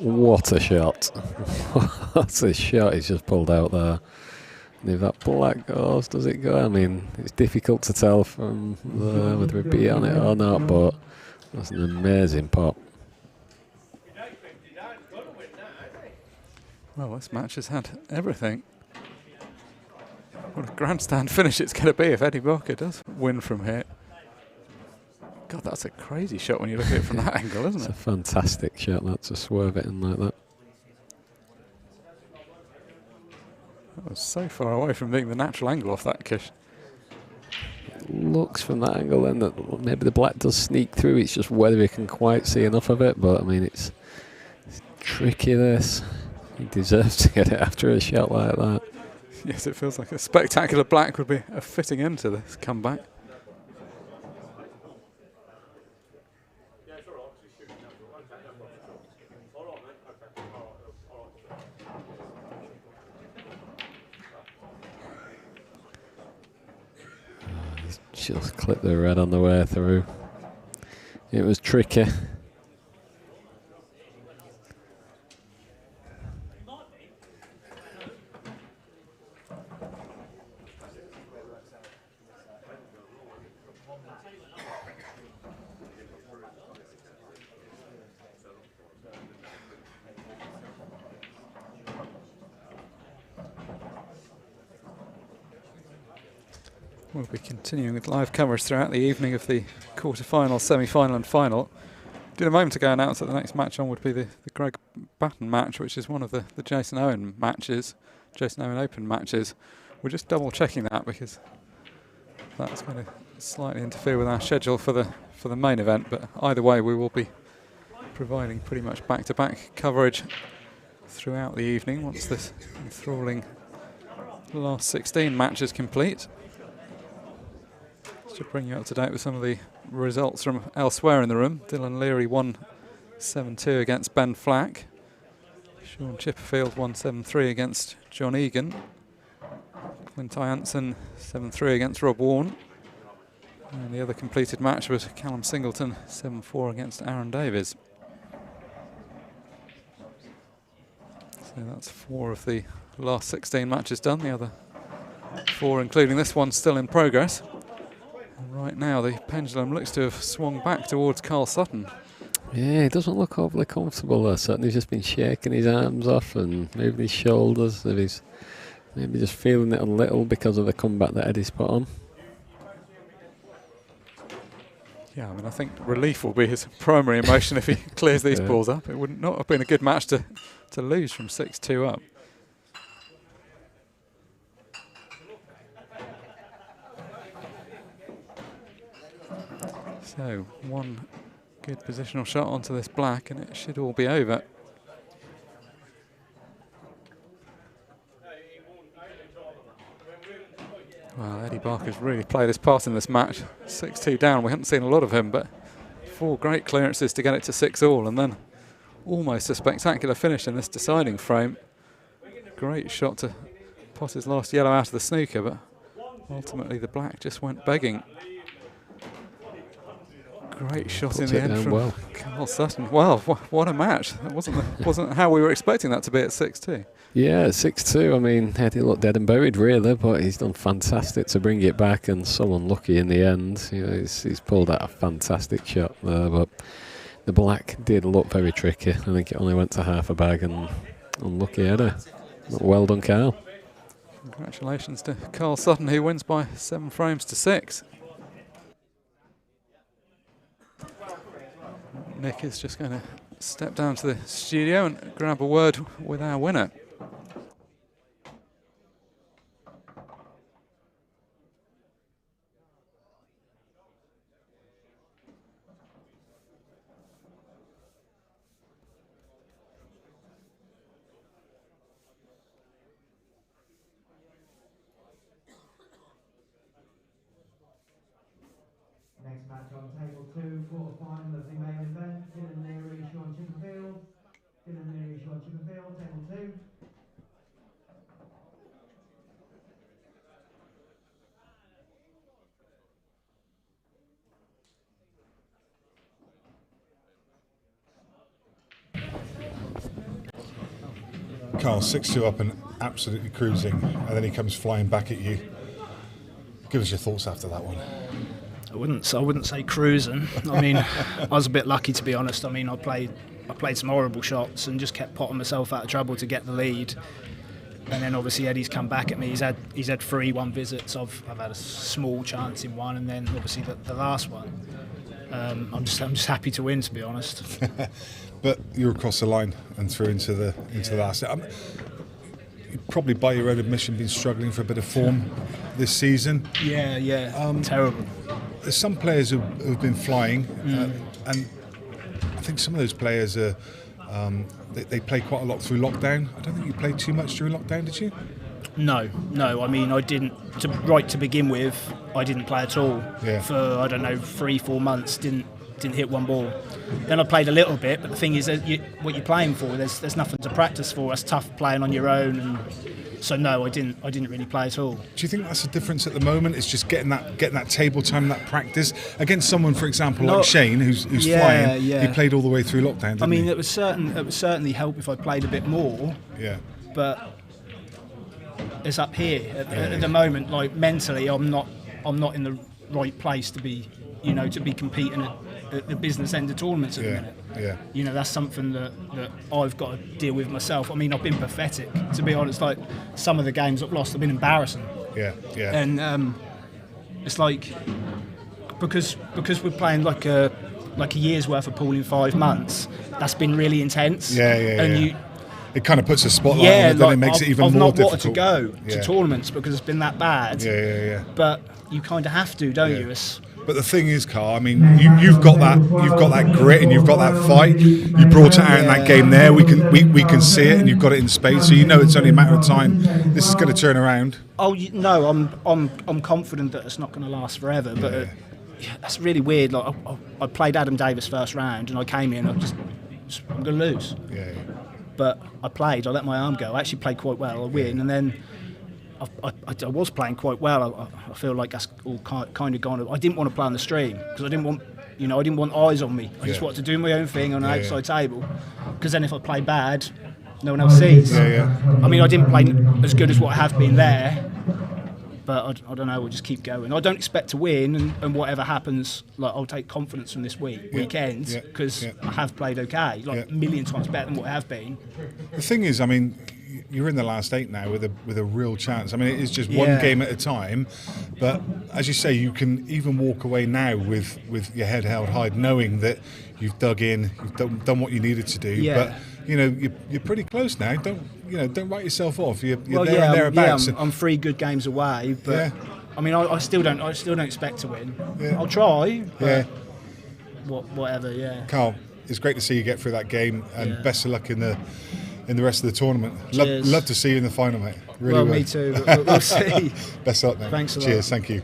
What a shot. What a shot he's just pulled out there. And if that black goes, does it go? I mean, it's difficult to tell from whether it be on it or not, but that's an amazing pop. Well, this match has had everything. What a grandstand finish it's going to be if Eddie Barker does win from here. God, that's a crazy shot when you look at it from that angle, isn't it? It's a fantastic shot, that, to swerve it in like that. That was so far away from being the natural angle off that kish. It looks from that angle then that maybe the black does sneak through. It's just whether he can quite see enough of it. But I mean, it's tricky, this. He deserves to get it after a shot like that. Yes, it feels like a spectacular black would be a fitting end to this comeback. Just clipped the red on the way through. It was tricky. We'll be continuing with live coverage throughout the evening of the quarter-final, semi-final and final. Did a moment ago announce that the next match on would be the Greg Batten match, which is one of the Jason Owen matches, Jason Owen Open matches. We're just double-checking that because that's going to slightly interfere with our schedule for the main event. But either way, we will be providing pretty much back-to-back coverage throughout the evening once this enthralling last 16 matches complete. To bring you up to date with some of the results from elsewhere in the room. Dylan Leary won 7-2 against Ben Flack. Sean Chipperfield won 7-3 against John Egan. Clint Jansen 7-3 against Rob Warren. And the other completed match was Callum Singleton 7-4 against Aaron Davies. So that's 4 of the last 16 matches done. The other 4, including this one, still in progress. Right now, the pendulum looks to have swung back towards Karl Sutton. Yeah, he doesn't look overly comfortable there, Sutton. He's just been shaking his arms off and moving his shoulders. If he's maybe just feeling it a little because of the comeback that Eddie's put on. Yeah, I mean, I think relief will be his primary emotion if he clears these balls up. It would not have been a good match to lose from 6-2 up. So, one good positional shot onto this black and it should all be over. Well, Eddie Barker's really played his part in this match. 6-2 down, we haven't seen a lot of him, but 4 great clearances to get it to 6-all and then almost a spectacular finish in this deciding frame. Great shot to pot his last yellow out of the snooker, but ultimately the black just went begging. Great shot in the end from Karl Sutton. Wow, what a match. That wasn't how we were expecting that to be at 6-2. Yeah, 6-2. I mean, Eddie looked dead and buried really, but he's done fantastic to bring it back and so unlucky in the end. You know, he's pulled out a fantastic shot there, but the black did look very tricky. I think it only went to half a bag and unlucky Eddie. Well done, Karl. Congratulations to Karl Sutton, who wins by 7 frames to 6. Nick is just going to step down to the studio and grab a word with our winner. Next match on table 2, quarter-final of the main event. Dylan Leary, Sean Chipperfield. Dylan Leary, Sean Chipperfield, table 2. Karl, 6-2 up and absolutely cruising, and then he comes flying back at you. Give us your thoughts after that one. I wouldn't say cruising. I mean, I was a bit lucky, to be honest. I mean, I played some horrible shots and just kept potting myself out of trouble to get the lead. And then obviously Eddie's come back at me. He's had 3 1 visits. I've had a small chance in one, and then obviously the last one. I'm just happy to win, to be honest. But you're across the line and through into the last. You've probably, by your own admission, been struggling for a bit of form this season. Yeah, terrible. There's some players who've been flying, and I think some of those players are. They play quite a lot through lockdown. I don't think you played too much during lockdown, did you? No. I mean, I didn't. To begin with, I didn't play at all for 3-4 months. Didn't hit one ball. Then I played a little bit, but the thing is, what you're playing for, there's nothing to practice for. It's tough playing on your own, and so no, I didn't really play at all. Do you think that's the difference at the moment? It's just getting that table time, that practice against someone, for example, like Shane, who's flying. Yeah. He played all the way through lockdown. Didn't he? It would certainly help if I played a bit more. Yeah. But it's up here at the moment. Like mentally, I'm not in the right place to be competing at the business end of tournaments at the minute. Yeah. That's something that I've got to deal with myself. I mean, I've been pathetic, to be honest. Like, some of the games I've lost have been embarrassing. Yeah. And it's like because we're playing like a year's worth of pool in 5 months. That's been really intense. And it kind of puts a spotlight on it, then it makes it even more difficult. I've not wanted to go to tournaments because it's been that bad. Yeah. But you kind of have to, don't you? But the thing is, Karl, I mean, you've got that grit and you've got that fight. You brought it out in that game there. We can see it, and you've got it in spades. So you know it's only a matter of time. This is going to turn around. Oh no, I'm confident that it's not going to last forever. But that's really weird. Like I played Adam Davis first round, and I came in. I'm going to lose. Yeah. But I let my arm go. I actually played quite well. I win, and then I was playing quite well. I feel like that's all kind of gone. I didn't want to play on the stream because I didn't want eyes on me. I just wanted to do my own thing on an outside table. Because then if I play bad, no one else sees. I mean, I didn't play as good as what I have been there, but I don't know. We'll just keep going. I don't expect to win, and whatever happens, like I'll take confidence from this weekend because I have played okay, a million times better than what I have been. The thing is, I mean, you're in the last 8 now with a real chance. I mean, it is just one game at a time, but as you say, you can even walk away now with your head held high, knowing that you've dug in, you've done what you needed to do. But you're pretty close now. Don't write yourself off. You're there and thereabouts. I'm 3 good games away, but I mean, I still don't expect to win. I'll try. But whatever. Yeah. Karl, it's great to see you get through that game, and best of luck in the rest of the tournament. Love to see you in the final, mate. Really well, me too. We'll see. Best of luck, mate. Thanks a lot. Cheers. Thank you.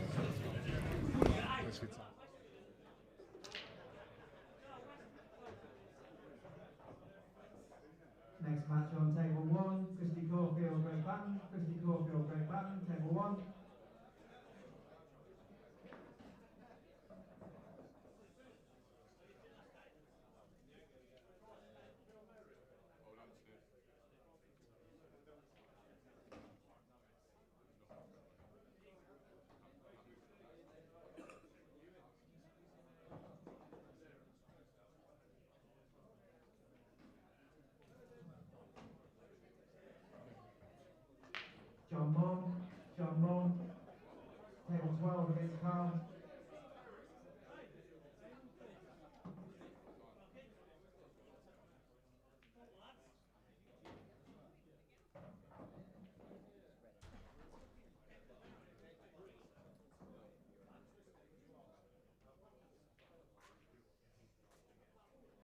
Next match on table 1, Christy Caulfield, Great Baton. Christy Caulfield, Great Baton, table 1. John Mong, table 12 against Karl.